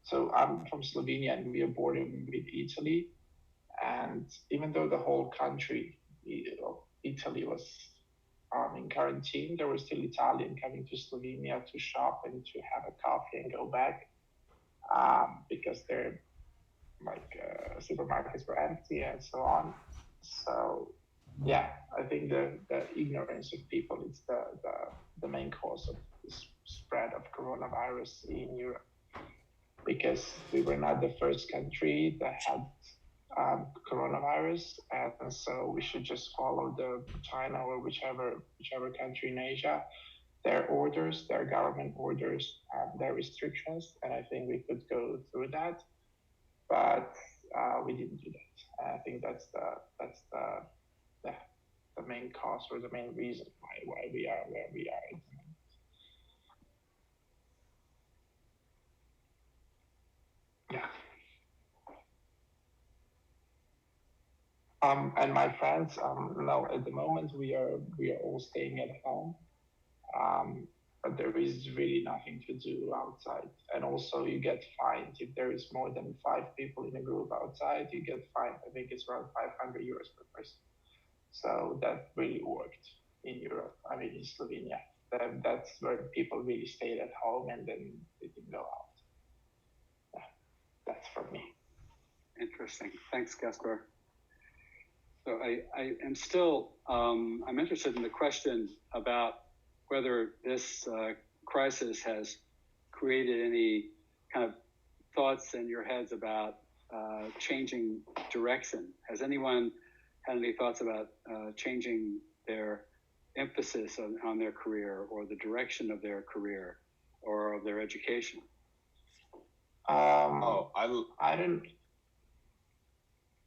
so I'm from Slovenia and we are bordering with Italy. And even though the whole country, Italy was in quarantine, there were still Italians coming to Slovenia to shop and to have a coffee and go back because their supermarkets were empty and so on. So yeah, I think the ignorance of people is the main cause of the spread of coronavirus in Europe, because we were not the first country that had coronavirus, and so we should just follow the China or whichever country in Asia, their orders, their government orders, their restrictions, and I think we could go through that, but we didn't do that. I think that's the main cause or the main reason why we are where we are. Yeah. And my friends, no, at the moment we are all staying at home. But there is really nothing to do outside. And also you get fined if there is more than 5 people in a group outside, you get fined. I think it's around 500 euros per person. So that really worked in Europe. I mean, in Slovenia. That's where people really stayed at home and then they didn't go out. Yeah, that's for me. Interesting. Thanks, Gaspar. So I am still, I'm interested in the question about whether this crisis has created any kind of thoughts in your heads about changing direction. Has anyone had any thoughts about changing their emphasis on their career or the direction of their career or of their education? I don't.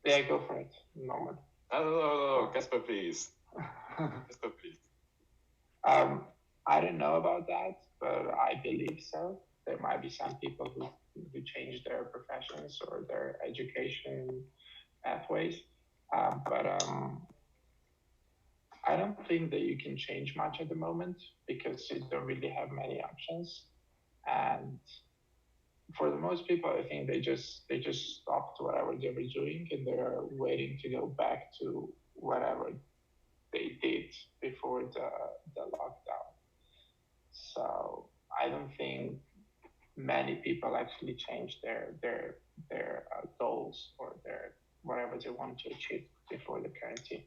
Yeah, go for it, Norman. No, Casper, please. Casper, please. I don't know about that, but I believe so. There might be some people who change their professions or their education pathways, but I don't think that you can change much at the moment because you don't really have many options. And for the most people, I think they just stopped whatever they were doing and they're waiting to go back to whatever they did before the lockdown. So I don't think many people actually changed their goals or their whatever they want to achieve before the quarantine.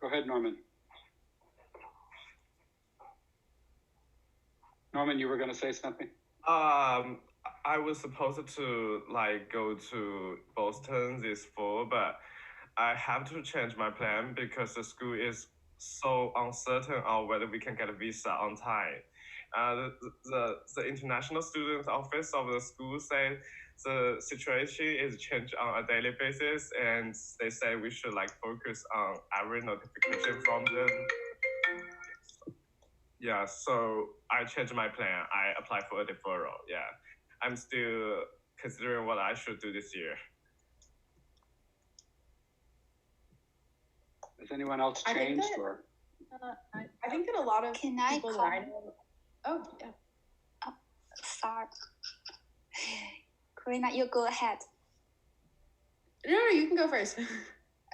Go ahead, Norman. Norman, you were going to say something? I was supposed to go to Boston this fall, but I have to change my plan because the school is so uncertain on whether we can get a visa on time. The international student office of the school say the situation is changed on a daily basis, and they say we should focus on every notification from them. Yeah, so I changed my plan. I applied for a deferral. Yeah, I'm still considering what I should do this year. Has anyone else changed I think that a lot of people that I know. Oh yeah. Sorry. Karina, you go ahead. No, you can go first.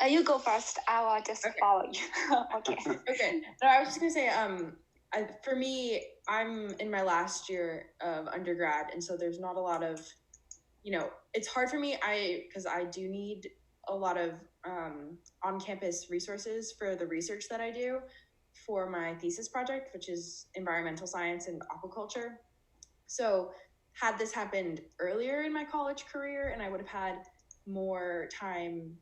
You go first. I will just follow you. Okay. Okay. No, I was just gonna say, for me, I'm in my last year of undergrad, and so there's not a lot of, it's hard for me. Because I do need a lot of on-campus resources for the research that I do for my thesis project, which is environmental science and aquaculture. So had this happened earlier in my college career and I would have had more time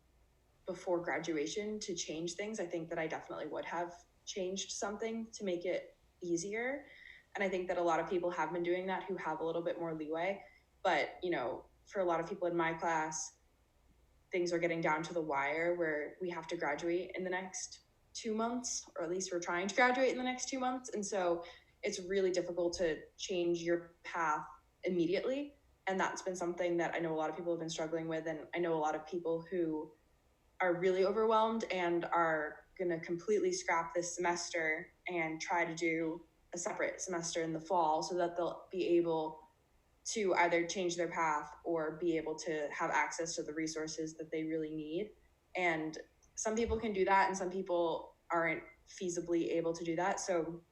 before graduation to change things, I think that I definitely would have changed something to make it easier. And I think that a lot of people have been doing that who have a little bit more leeway. But, for a lot of people in my class, things are getting down to the wire where we have to graduate in the next 2 months, or at least we're trying to graduate in the next 2 months. And so it's really difficult to change your path immediately. And that's been something that I know a lot of people have been struggling with. And I know a lot of people who are really overwhelmed and are going to completely scrap this semester and try to do a separate semester in the fall so that they'll be able to either change their path or be able to have access to the resources that they really need. And some people can do that and some people aren't feasibly able to do that. So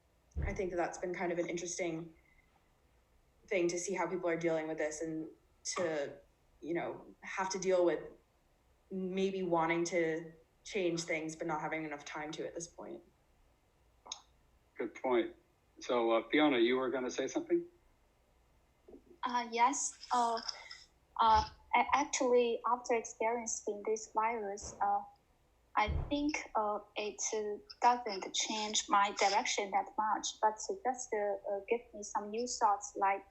I think that that's been kind of an interesting thing to see how people are dealing with this and to, have to deal with maybe wanting to change things but not having enough time to at this point. Good point. So Fiona, you were going to say something? Yes. Actually, after experiencing this virus, I think it doesn't change my direction that much, but it just give me some new thoughts like,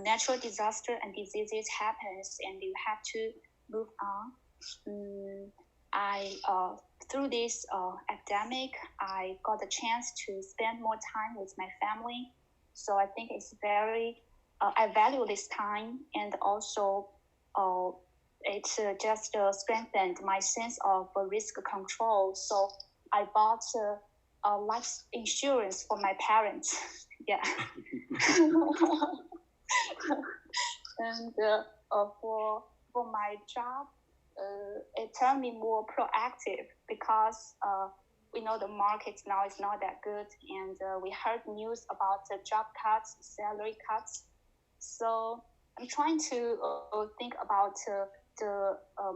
natural disaster and diseases happens and you have to move on. Through this epidemic, I got the chance to spend more time with my family. So I think it's I value this time, and also it just strengthened my sense of risk control. So I bought life insurance for my parents. Yeah. And for my job, it turned me more proactive because we know the market now is not that good, and we heard news about the job cuts, salary cuts. So I'm trying to think about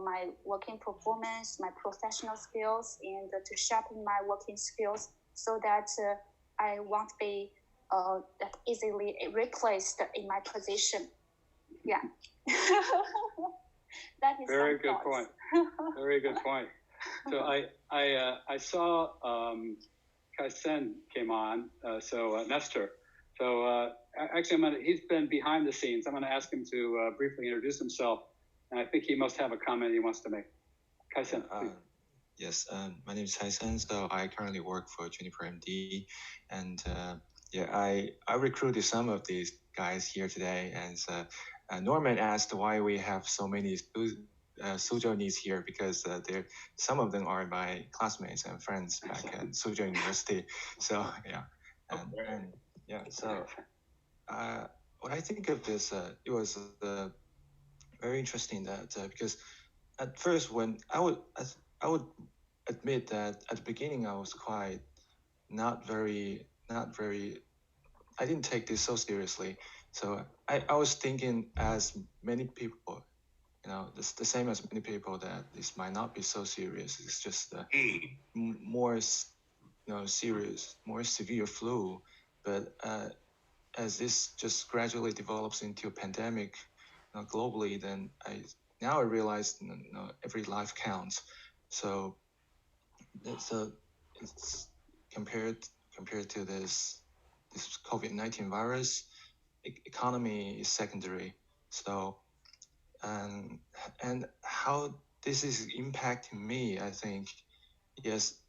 my working performance, my professional skills, and to sharpen my working skills so that I won't be that easily replaced in my position. Yeah. That is very good point. Very good point. So I saw Kai-sen came on, Nestor. So actually, he's been behind the scenes. I'm going to ask him to briefly introduce himself, and I think he must have a comment he wants to make. Kai-sen, please. Yes, my name is Kai-sen. So I currently work for Juniper MD, and I recruited some of these guys here today, and Norman asked why we have so many Suzhou here, because some of them are my classmates and friends back at Suzhou University. So so what I think of this, it was very interesting that because at first when I would admit that at the beginning I was quite not very I didn't take this so seriously. So I was thinking, as many people, the same as many people, that this might not be so serious. It's just more serious, more severe flu. But as this just gradually develops into a pandemic globally, then I realize every life counts. So it's compared to this COVID-19 virus, economy is secondary. So and how this is impacting me, I think, yes,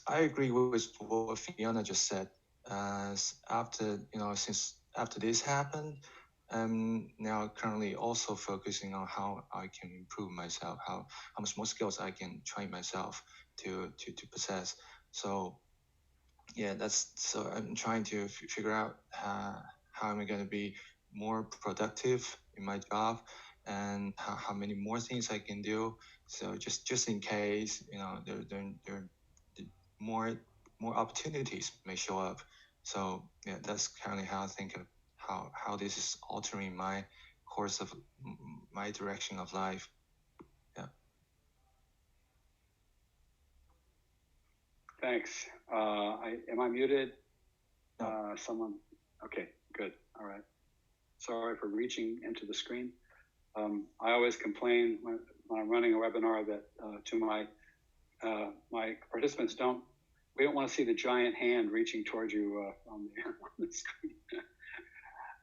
I agree with what Fiona just said. Since after this happened, I'm now currently also focusing on how I can improve myself, how much more skills I can train myself to possess. So so I'm trying to figure out how am I going to be more productive in my job, and how many more things I can do. So just in case, there more opportunities may show up. So that's currently how I think of how this is altering my course of my direction of life. Yeah. Thanks. Am I muted? Someone? Okay, good. All right. Sorry for reaching into the screen. I always complain when I'm running a webinar that to my participants, we don't want to see the giant hand reaching towards you on the screen.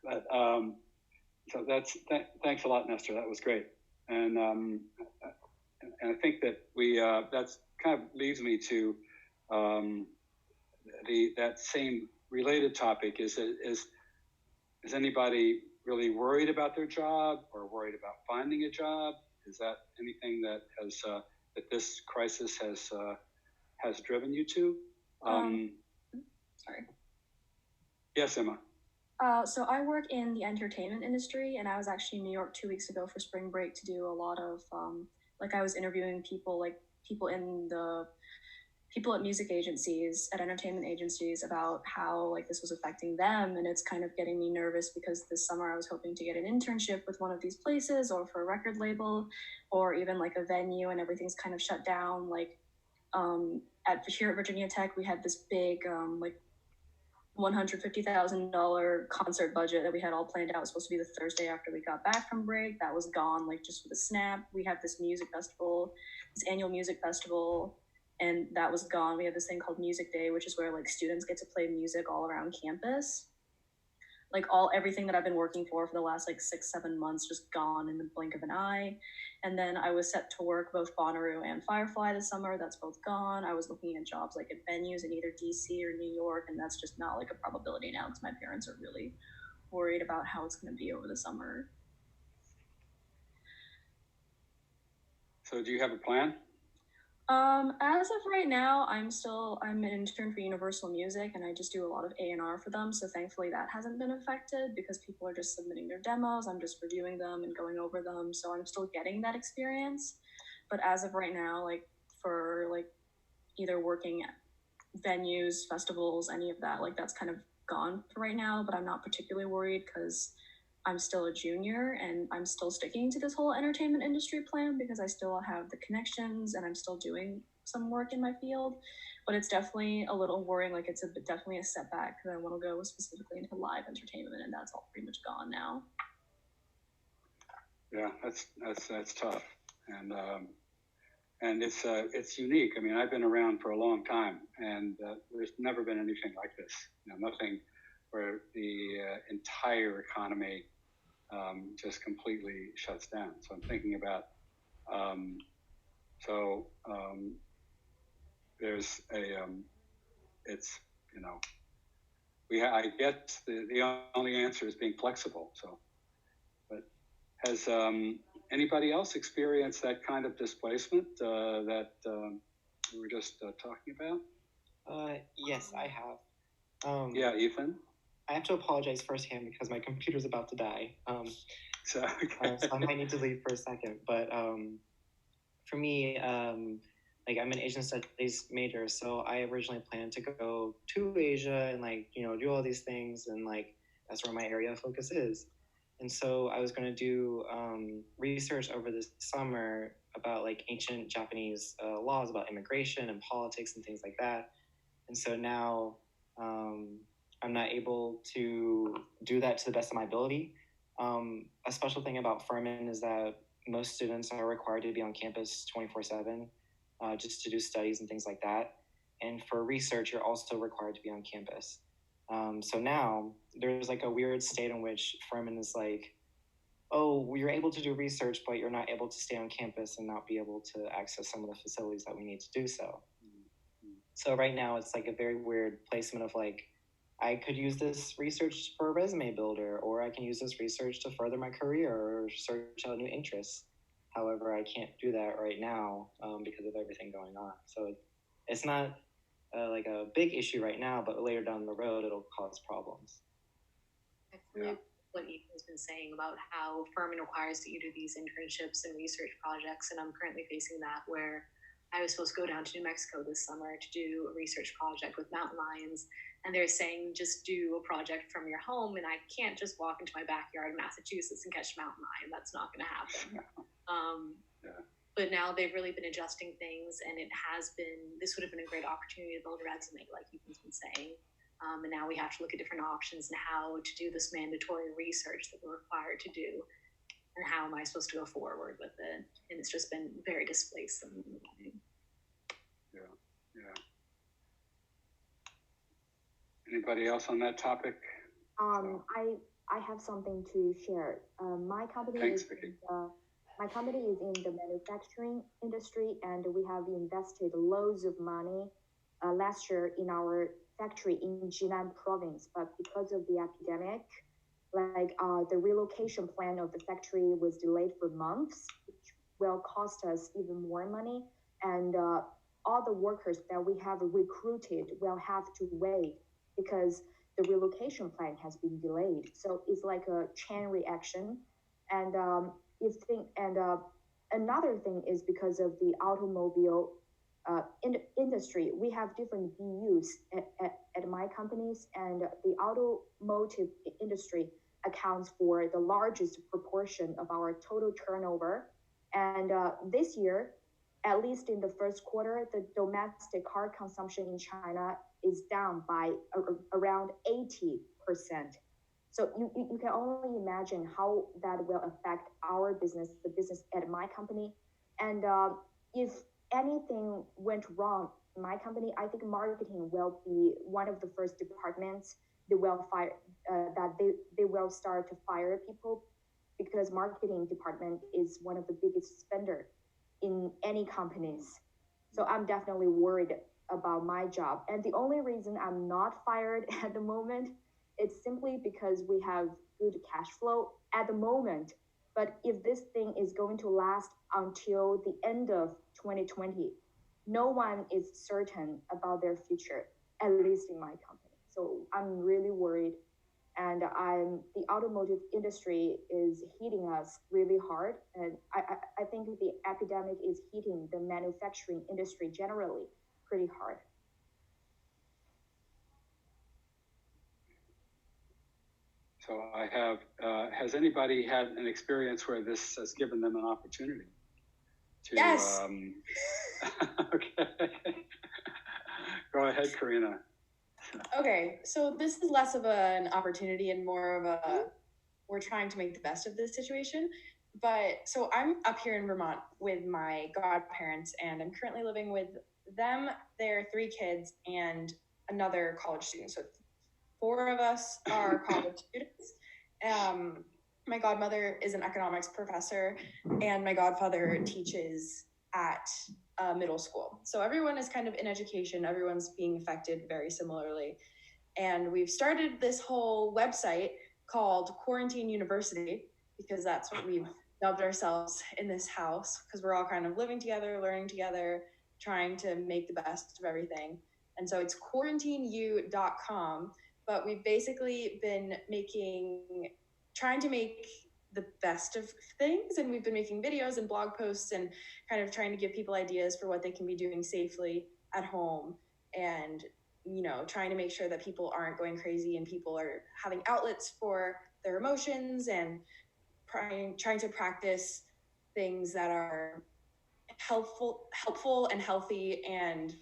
But so thanks a lot, Nestor. That was great, and I think that that's kind of leads me to that same related topic. Is anybody really worried about their job or worried about finding a job? Is that anything that has that this crisis has driven you to? Sorry. Yes, Emma. So I work in the entertainment industry, and I was actually in New York 2 weeks ago for spring break to do a lot of I was interviewing people at music agencies, at entertainment agencies, about how this was affecting them. And it's kind of getting me nervous because this summer I was hoping to get an internship with one of these places, or for a record label, or even a venue, and everything's kind of shut down. here at Virginia Tech, we had this big like $150,000 concert budget that we had all planned out. It was supposed to be the Thursday after we got back from break. That was gone, like just with a snap. We have this music festival, this annual music festival, and that was gone. We have this thing called Music Day, which is where like students get to play music all around campus. Like everything that I've been working for the last like 6-7 months just gone in the blink of an eye. And then I was set to work both Bonnaroo and Firefly this summer. That's both gone. I was looking at jobs like at venues in either DC or New York, and that's just not like a probability now because my parents are really worried about how it's going to be over the summer. So do you have a plan? As of right now, I'm an intern for Universal Music, and I just do a lot of A&R for them. So thankfully that hasn't been affected because people are just submitting their demos. I'm just reviewing them and going over them. So I'm still getting that experience. But as of right now, like for like either working at venues, festivals, any of that, like that's kind of gone for right now, but I'm not particularly worried because I'm still a junior and I'm still sticking to this whole entertainment industry plan because I still have the connections and I'm still doing some work in my field. But it's definitely a little worrying, like it's definitely a setback because I want to go specifically into live entertainment and that's all pretty much gone now. Yeah, that's tough, and it's unique. I mean, I've been around for a long time, and there's never been anything like this. You know, nothing where the entire economy just completely shuts down. So I'm thinking about, there's a, it's, you know, I guess the only answer is being flexible. So, but has anybody else experienced that kind of displacement that we were just talking about? Yes, I have. Yeah, Ethan? I have to apologize firsthand because my computer's about to die. So I might need to leave for a second. But for me, like I'm an Asian studies major, so I originally planned to go to Asia and like, you know, do all these things, and like that's where my area of focus is. And so I was going to do research over this summer about like ancient Japanese laws about immigration and politics and things like that. And so now I'm not able to do that to the best of my ability. A special thing about Furman is that most students are required to be on campus 24/7 just to do studies and things like that. And for research, you're also required to be on campus. So now there's like a weird state in which Furman is like, oh, you're able to do research, but you're not able to stay on campus and not be able to access some of the facilities that we need to do so. So right now it's like a very weird placement of like, I could use this research for a resume builder, or I can use this research to further my career or search out new interests. However, I can't do that right now because of everything going on. So it's not like a big issue right now, but later down the road, it'll cause problems. I feel like what Ethan's been saying about how Furman requires that you do these internships and research projects, and I'm currently facing that where I was supposed to go down to New Mexico this summer to do a research project with mountain lions, and they're saying just do a project from your home, and I can't just walk into my backyard in Massachusetts and catch a mountain lion. That's not going to happen. But now they've really been adjusting things, and this would have been a great opportunity to build a resume, like Ethan's been saying. And now we have to look at different options and how to do this mandatory research that we're required to do, and how am I supposed to go forward with it? And it's just been very displacing. Yeah. Anybody else on that topic? I have something to share. My company Thanks, is Vicky. My company is in the manufacturing industry, and we have invested loads of money last year in our factory in Jinan province. But because of the epidemic, the relocation plan of the factory was delayed for months, which will cost us even more money. And all the workers that we have recruited will have to wait because the relocation plan has been delayed. So it's like a chain reaction. And another thing is because of the automobile industry, we have different BUs at my companies, and the automotive industry accounts for the largest proportion of our total turnover. And this year, at least in the first quarter, the domestic car consumption in China is down by around 80%. So you can only imagine how that will affect our business, the business at my company. And if anything went wrong in my company, I think marketing will be one of the first departments they will fire, that they will start to fire people, because marketing department is one of the biggest spender in any companies. So I'm definitely worried about my job. And the only reason I'm not fired at the moment, it's simply because we have good cash flow at the moment. But if this thing is going to last until the end of 2020, no one is certain about their future, at least in my company. So I'm really worried. And the automotive industry is hitting us really hard. And I think the epidemic is hitting the manufacturing industry generally pretty hard. So I have, has anybody had an experience where this has given them an opportunity to, yes. Okay. Go ahead, Karina. Okay, so this is less of an opportunity and more of a, we're trying to make the best of this situation. But so I'm up here in Vermont with my godparents, and I'm currently living with them, their 3 kids, and another college student. So 4 of us are college students. My godmother is an economics professor, and my godfather teaches at middle school. So everyone is kind of in education. Everyone's being affected very similarly. And we've started this whole website called Quarantine University, because that's what we've dubbed ourselves in this house, because we're all kind of living together, learning together, trying to make the best of everything. And so it's quarantineu.com, but we've basically been trying to make the best of things, and we've been making videos and blog posts and kind of trying to give people ideas for what they can be doing safely at home, and trying to make sure that people aren't going crazy and people are having outlets for their emotions, and trying to practice things that are helpful and healthy. And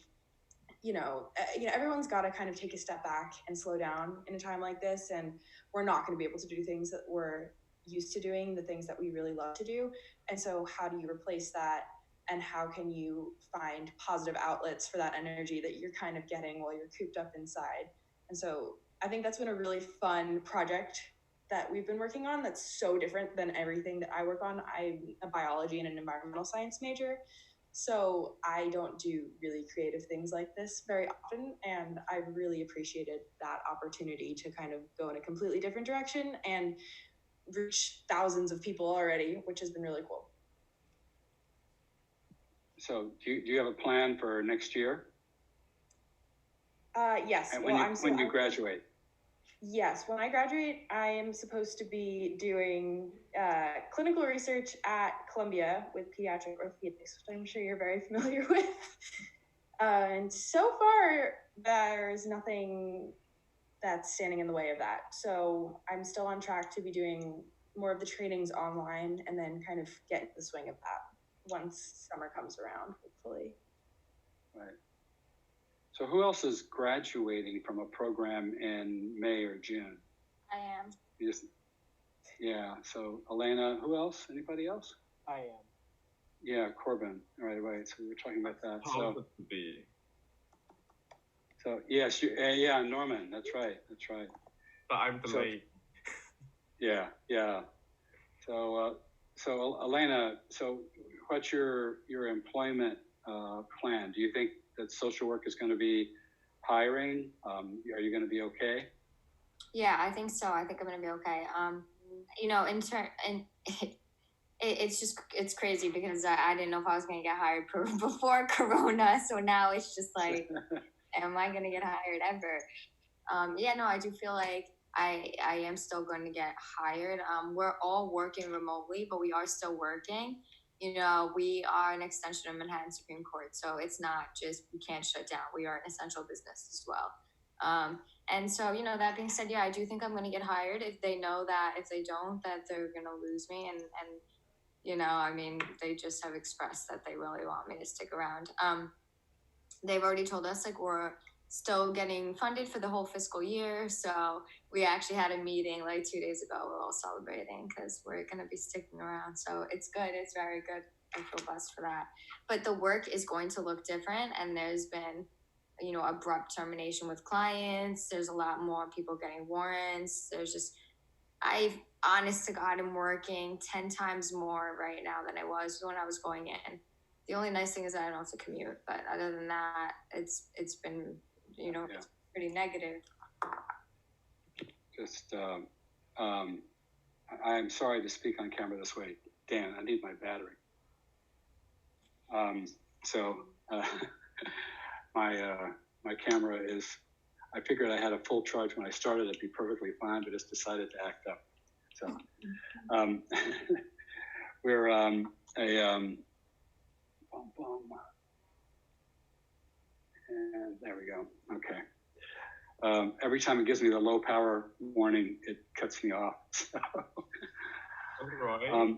everyone's got to kind of take a step back and slow down in a time like this, and we're not going to be able to do things that we're used to doing, the things that we really love to do. And so how do you replace that, and how can you find positive outlets for that energy that you're kind of getting while you're cooped up inside? And so I think that's been a really fun project that we've been working on, that's so different than everything that I work on. I'm a biology and an environmental science major, so I don't do really creative things like this very often, and I've really appreciated that opportunity to kind of go in a completely different direction and reach thousands of people already, which has been really cool. So do you have a plan for next year? Yes. And when you graduate? Yes, when I graduate, I am supposed to be doing clinical research at Columbia with pediatric orthopedics, which I'm sure you're very familiar with. And so far, there's nothing that's standing in the way of that. So I'm still on track to be doing more of the trainings online, and then kind of get into the swing of that once summer comes around, hopefully. Right. So who else is graduating from a program in May or June? I am. Yeah. So Elena, who else? Anybody else? I am. Yeah, Corbin. Right. So we were talking about that. So yes, yeah, Norman. That's right. But I'm delayed. Yeah. So Elena, so what's your employment plan? Do you think that social work is going to be hiring? Are you going to be okay? Yeah, I think so. I think I'm going to be okay. It's crazy because I didn't know if I was going to get hired before Corona. So now it's just like, am I going to get hired ever? I do feel like I am still going to get hired. We're all working remotely, but we are still working. We are an extension of Manhattan Supreme Court, so it's not just we can't shut down. We are an essential business as well. And so, that being said, I do think I'm going to get hired. If they know that, if they don't, that they're going to lose me. And I mean, they just have expressed that they really want me to stick around. They've already told us like we're still getting funded for the whole fiscal year. So we actually had a meeting like 2 days ago. We're all celebrating because we're going to be sticking around. So it's good. It's very good. I feel blessed for that. But the work is going to look different. And there's been, abrupt termination with clients. There's a lot more people getting warrants. Honest to God, I'm working 10 times more right now than I was when I was going in. The only nice thing is that I don't have to commute, but other than that, it's been, it's pretty negative. Just, I'm sorry to speak on camera this way. Dan, I need my battery. My camera is, I figured I had a full charge when I started, it'd be perfectly fine, but it's decided to act up. So, we're and there we go. Okay. Every time it gives me the low power warning, it cuts me off. So. Roy,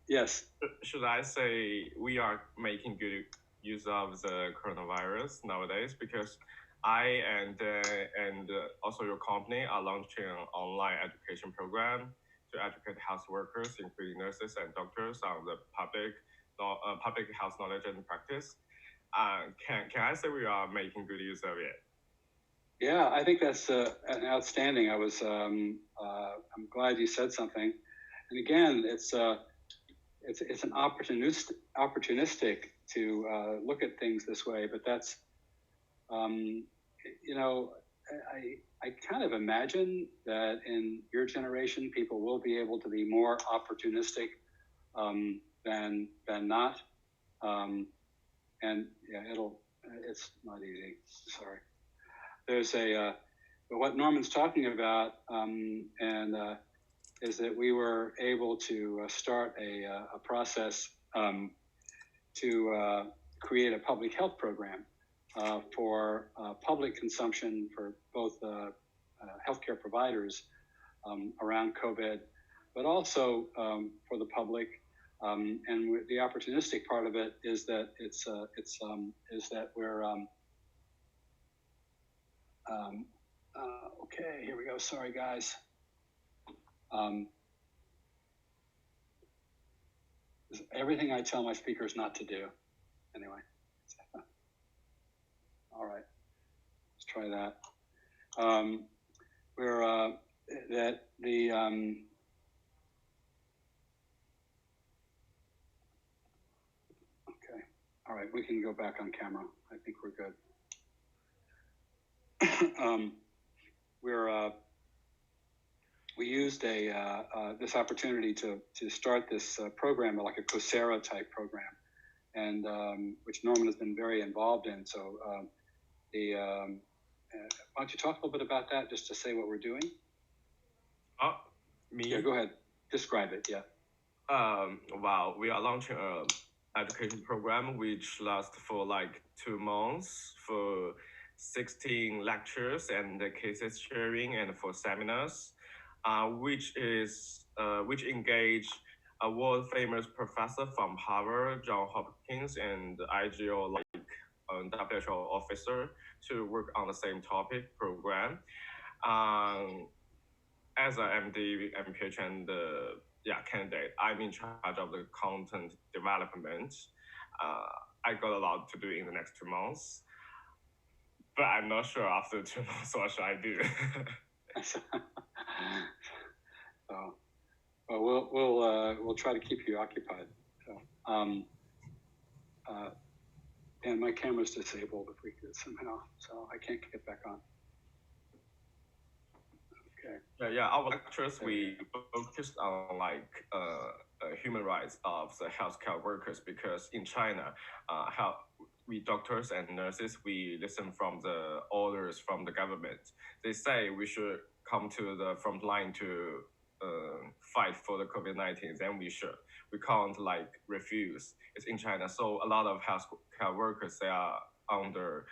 yes. Should I say we are making good use of the coronavirus nowadays? Because I and also your company are launching an online education program to educate health workers, including nurses and doctors, on the public health knowledge and practice. Can I say we are making good use of it? Yeah, I think that's outstanding. I'm glad you said something. And again, it's an opportunistic to look at things this way. But that's, I kind of imagine that in your generation, people will be able to be more opportunistic than not. And yeah, it's not easy. Sorry. There's but what Norman's talking about, is that we were able to start a process to create a public health program for public consumption for both healthcare providers around COVID, but also for the public. And the opportunistic part of it is that is that we're okay. Here we go. Sorry, guys. Everything I tell my speakers not to do. Anyway. All right. Let's try that. That the okay. All right. We can go back on camera. I think we're good. We used this opportunity to start this program, like a Coursera type program, and which Norman has been very involved in. So, why don't you talk a little bit about that, just to say what we're doing? Me? Yeah, go ahead. Describe it. Yeah. Wow, we are launching a education program which lasts for like 2 months for 16 lectures and cases sharing and for seminars, which engage a world famous professor from Harvard, John Hopkins, and IGO WHO officer to work on the same topic program. As a MD, MPH, and candidate, I'm in charge of the content development. I got a lot to do in the next 2 months, but I'm not sure after 2 months what should I do. So, well, we'll try to keep you occupied. So, and my camera's disabled if we could somehow, so I can't get back on. Okay. Yeah. Our lectures, we focused on human rights of the healthcare workers, because in China, we doctors and nurses, we listen from the orders from the government. They say we should come to the front line to fight for the COVID-19, then we should. We can't refuse. It's in China, so a lot of healthcare workers, they are under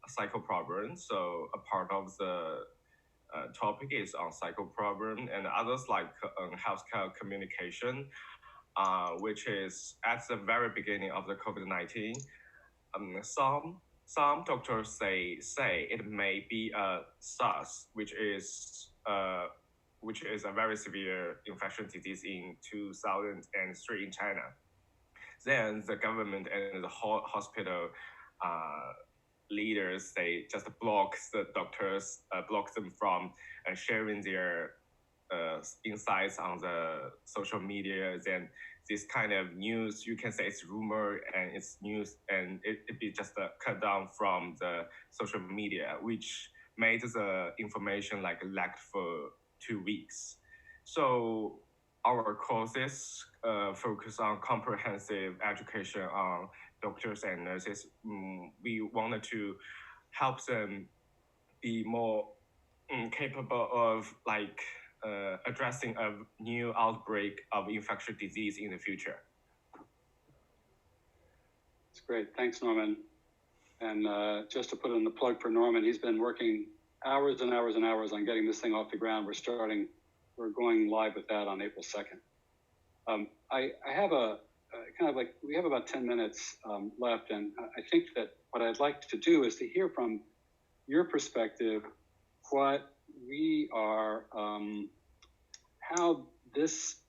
psycho problems. So a part of the topic is on psycho problem, and others like healthcare communication. which is at the very beginning of the COVID-19. Some doctors say it may be a SARS, which is a very severe infection disease in 2003 in China. Then the government and the hospital leaders, they just block the doctors, block them from sharing their insights on the social media. Then this kind of news, you can say it's rumor and it's news, and it be just cut down from the social media, which made the information like lacked for 2 weeks. So our courses focus on comprehensive education on doctors and nurses. We wanted to help them be more capable of addressing a new outbreak of infectious disease in the future. That's great. Thanks, Norman. And just to put in the plug for Norman, he's been working hours and hours and hours on getting this thing off the ground. We're going live with that on April 2nd. I have we have about 10 minutes left, and I think that what I'd like to do is to hear from your perspective what we are, how this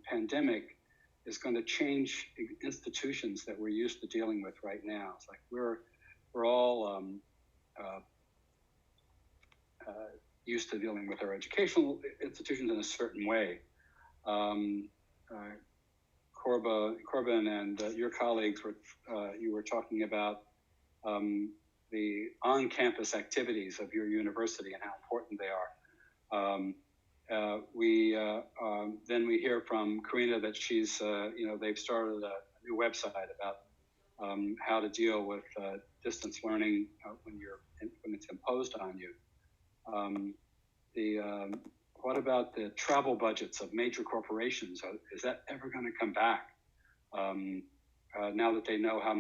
pandemic is going to change institutions that we're used to dealing with right now. It's like we're all used to dealing with our educational institutions in a certain way. Corbin and your colleagues you were talking about the on-campus activities of your university and how important they are. Then we hear from Karina that she's, they've started a new website about how to deal with distance learning when it's imposed on you. What about the travel budgets of major corporations? Is that ever going to come back? Now that they know how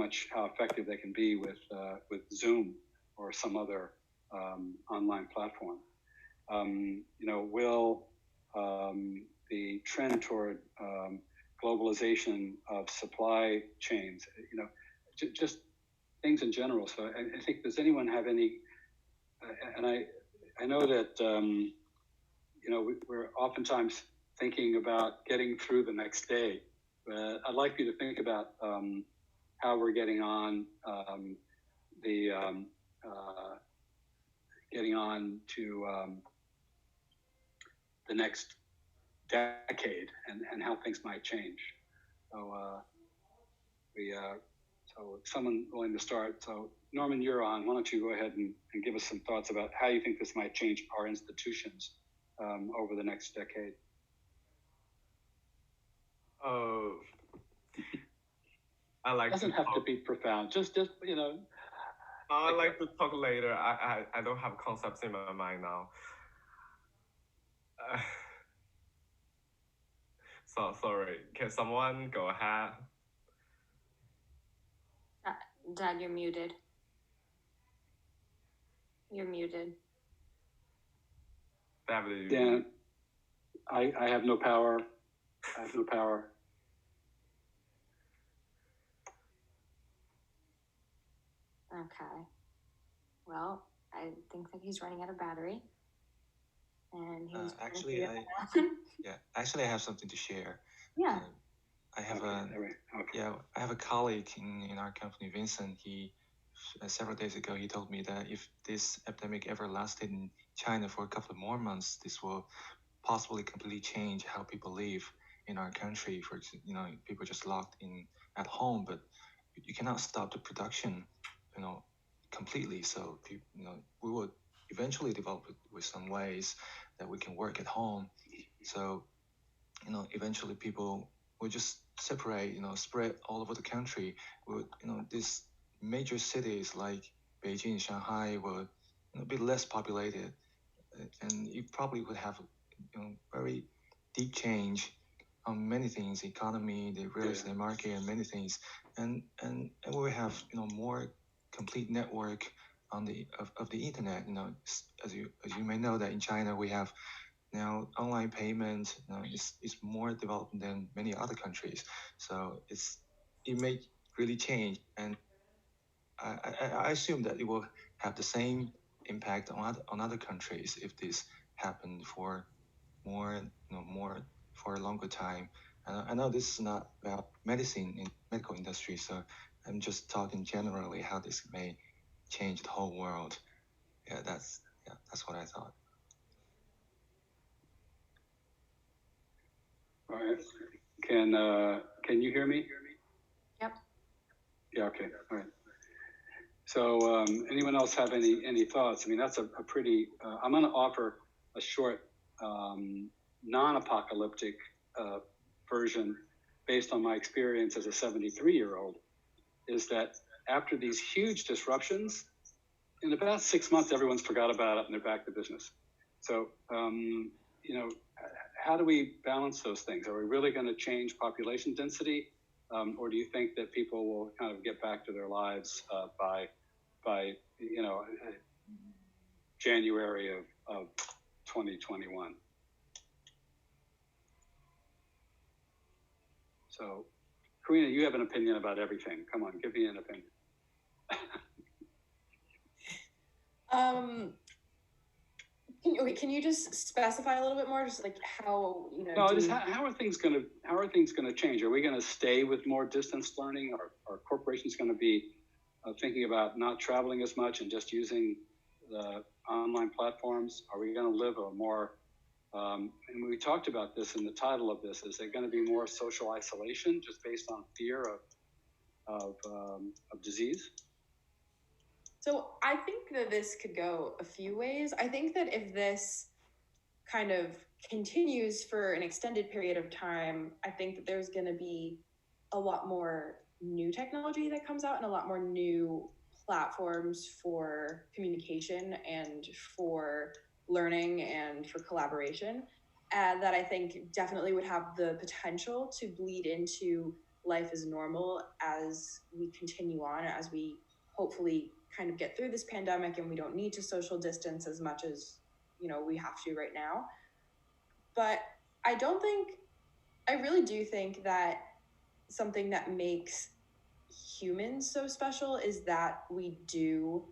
effective they can be with Zoom or some other online platform, will the trend toward globalization of supply chains, just things in general. So I think, does anyone have any? And I know that we're oftentimes thinking about getting through the next day. But I'd like you to think about how we're getting on to the next decade and how things might change. So so someone willing to start. So Norman, you're on. Why don't you go ahead and give us some thoughts about how you think this might change our institutions over the next decade? Oh, I like. It doesn't have to be profound. Just I like to talk later. I don't have concepts in my mind now. So sorry. Can someone go ahead? Dad, you're muted. You're muted. David, Dan, I have no power. I have no power. Okay. Well, I think that he's running out of battery. And he's actually I have something to share. Yeah. I have a colleague in our company, Vincent. He several days ago he told me that if this epidemic ever lasted in China for a couple of more months, this will possibly completely change how people live in our country. For people just locked in at home, but you cannot stop the production, completely. So we will eventually develop it with some ways that we can work at home. So eventually people will just separate, spread all over the country. These major cities like Beijing, Shanghai will be less populated, and you probably would have very deep change on many things, economy, the real estate market, and many things, and we have more complete network on of the internet. As you may know, that in China we have now online payment is more developed than many other countries. So it may really change, and I assume that it will have the same impact on other countries if this happened for more for a longer time. I know this is not about medicine in medical industry, so I'm just talking generally how this may change the whole world. That's what I thought. All right. Can you hear me? Yep. Yeah. Okay. All right. So, anyone else have any thoughts? I mean, that's a pretty. I'm going to offer a short, non-apocalyptic version based on my experience as a 73-year-old. Is that after these huge disruptions, in about 6 months, everyone's forgot about it and they're back to business. So, how do we balance those things? Are we really going to change population density, or do you think that people will kind of get back to their lives by January of 2021? So, Karina, you have an opinion about everything. Come on, give me an opinion. Can you just specify a little bit more, just like how No, just how are things going to change? Are we going to stay with more distance learning? Are corporations going to be thinking about not traveling as much and just using the online platforms? Are we going to live a more and we talked about this in the title of this, is there going to be more social isolation just based on fear of disease? So I think that this could go a few ways. I think that if this kind of continues for an extended period of time, I think that there's going to be a lot more new technology that comes out and a lot more new platforms for communication and for learning and for collaboration that I think definitely would have the potential to bleed into life as normal as we continue on, as we hopefully kind of get through this pandemic and we don't need to social distance as much as we have to right now. But I really do think that something that makes humans so special is that we do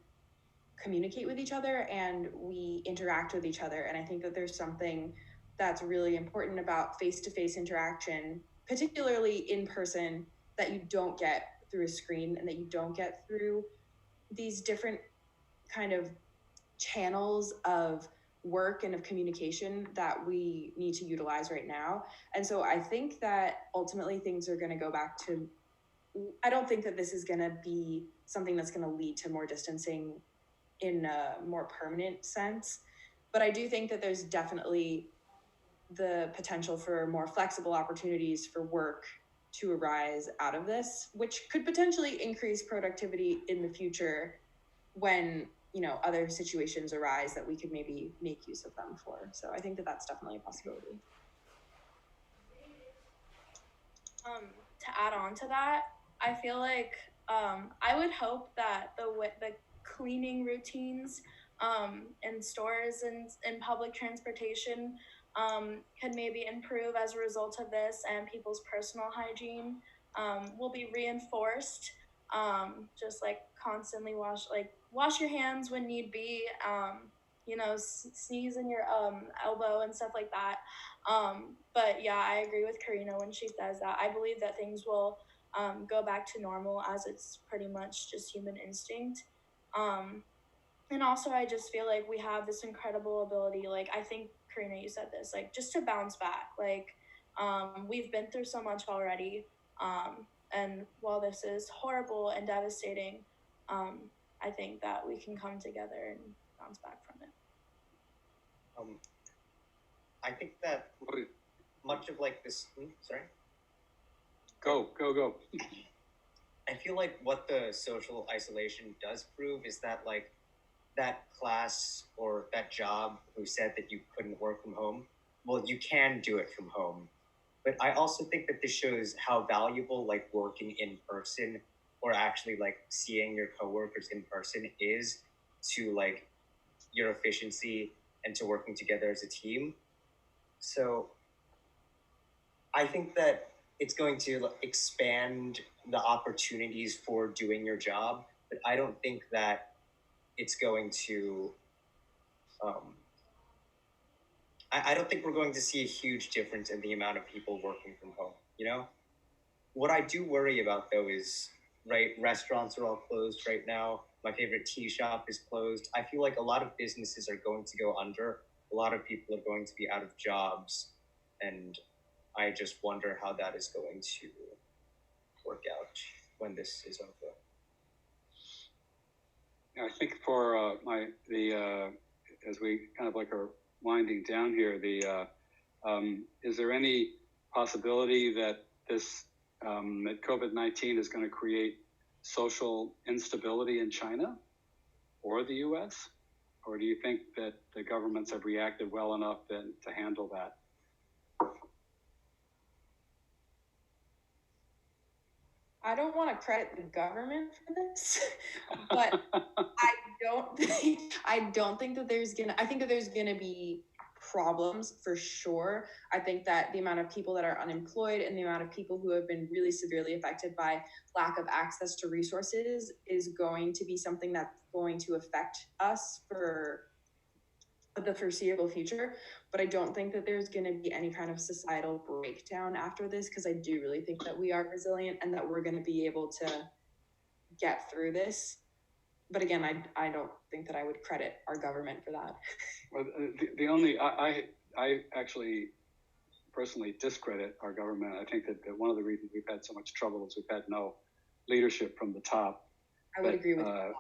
communicate with each other and we interact with each other. And I think that there's something that's really important about face-to-face interaction, particularly in person, that you don't get through a screen and that you don't get through these different kind of channels of work and of communication that we need to utilize right now. And so I think that ultimately things are going to go back to, I don't think that this is going to be something that's going to lead to more distancing in a more permanent sense. But I do think that there's definitely the potential for more flexible opportunities for work to arise out of this, which could potentially increase productivity in the future when other situations arise that we could maybe make use of them for. So I think that that's definitely a possibility. To add on to that, I feel like I would hope that the cleaning routines in stores and in public transportation can maybe improve as a result of this, and people's personal hygiene will be reinforced. Just like constantly wash your hands when need be. Sneeze in your elbow and stuff like that. But yeah, I agree with Karina when she says that. I believe that things will go back to normal, as it's pretty much just human instinct. And also, I just feel like we have this incredible ability. Like, I think, Karina, you said this, like, just to bounce back. Like, we've been through so much already. And while this is horrible and devastating, I think that we can come together and bounce back from it. I think that much of like this. Sorry. Go. I feel like what the social isolation does prove is that like that class or that job who said that you couldn't work from home, well, you can do it from home. But I also think that this shows how valuable like working in person or actually like seeing your coworkers in person is to like your efficiency and to working together as a team. So I think that it's going to expand the opportunities for doing your job, but I don't think that it's going to. I don't think we're going to see a huge difference in the amount of people working from home. You know, what I do worry about though is restaurants are all closed right now. My favorite tea shop is closed. I feel like a lot of businesses are going to go under. A lot of people are going to be out of jobs, and I just wonder how that is going to work out when this is over. I think for as we kind of like are winding down here, is there any possibility that that COVID-19 is going to create social instability in China or the U.S.? Or do you think that the governments have reacted well enough then to handle that? I don't want to credit the government for this, but I don't think that I think that there's gonna be problems for sure. I think that the amount of people that are unemployed and the amount of people who have been really severely affected by lack of access to resources is going to be something that's going to affect us for the foreseeable future. But I don't think that there's going to be any kind of societal breakdown after this, because I do really think that we are resilient and that we're going to be able to get through this. But again, I don't think that I would credit our government for that. Well, I actually personally discredit our government. I think that one of the reasons we've had so much trouble is we've had no leadership from the top. I would agree with that.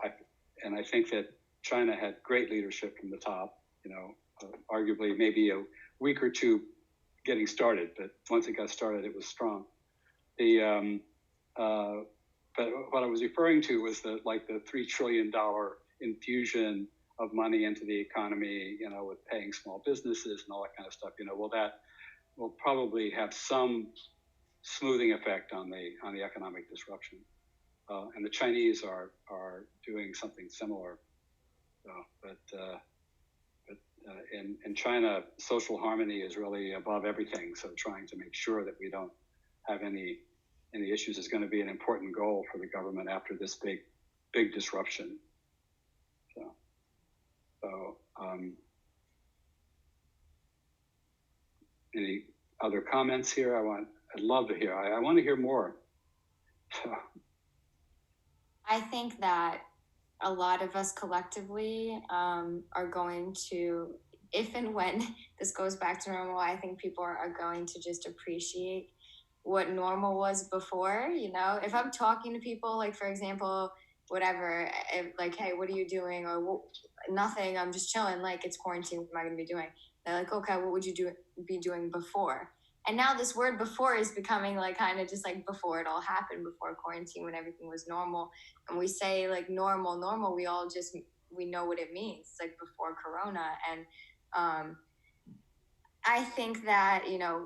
And I think that China had great leadership from the top, arguably maybe a week or two getting started, but once it got started, it was strong. But what I was referring to was the $3 trillion infusion of money into the economy, with paying small businesses and all that kind of stuff. Well, that will probably have some smoothing effect on the economic disruption. And the Chinese are doing something similar. In China, social harmony is really above everything. So trying to make sure that we don't have any issues is going to be an important goal for the government after this big disruption. So any other comments here? I'd love to hear. I want to hear more. So. I think that a lot of us collectively are going to, if and when this goes back to normal, I think people are going to just appreciate what normal was before. If I'm talking to people, like, for example, whatever, hey, what are you doing? Or nothing, I'm just chilling, it's quarantine, what am I going to be doing? They're like, okay, what would you be doing before? And now this word before is becoming kind of just before it all happened, before quarantine, when everything was normal. And we say normal, we know what it means. It's before Corona. And I think that,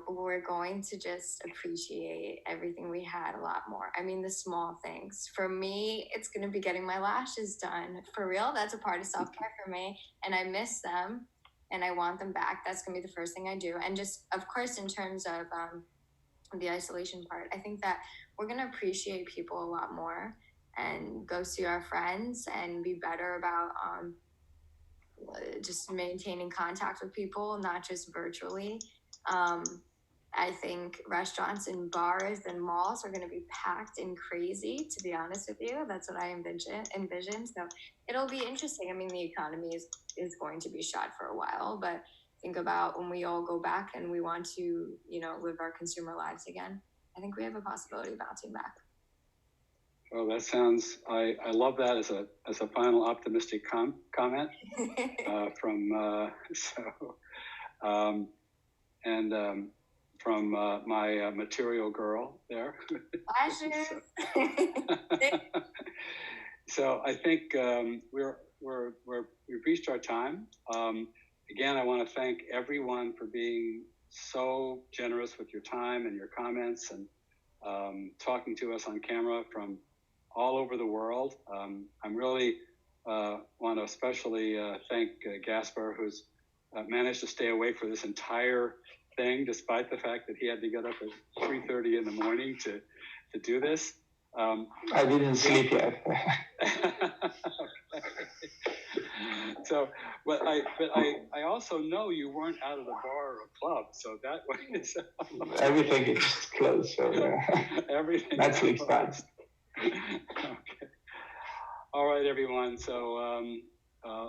we're going to just appreciate everything we had a lot more. I mean, the small things. For me, it's going to be getting my lashes done. For real, that's a part of self-care for me. And I miss them and I want them back. That's going to be the first thing I do. And just, of course, in terms of the isolation part, I think that we're going to appreciate people a lot more and go see our friends and be better about just maintaining contact with people, not just virtually. I think restaurants and bars and malls are going to be packed and crazy, to be honest with you. That's what I envision. So it'll be interesting. I mean, the economy is going to be shot for a while, but think about when we all go back and we want to, live our consumer lives again. I think we have a possibility of bouncing back. Well, that sounds. I love that as a final optimistic comment from my material girl there. So I think we've reached our time. Again, I want to thank everyone for being so generous with your time and your comments and talking to us on camera from all over the world. I'm really want to especially thank Gaspar, who's managed to stay awake for this entire thing, despite the fact that he had to get up at 3:30 in the morning to do this. I didn't sleep yet. So, but I also know you weren't out of the bar or club, so that was Everything is closed, so everything. Netflix time. Okay. All right, everyone. So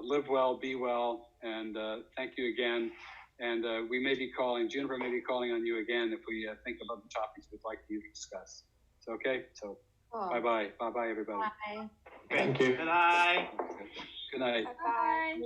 live well, be well, and thank you again. And we may be calling, Juniper may be calling on you again if we think about the topics we'd like you to discuss. So, okay, so bye-bye. Bye-bye, everybody. Bye. Thank you. Good night. Good night. Bye.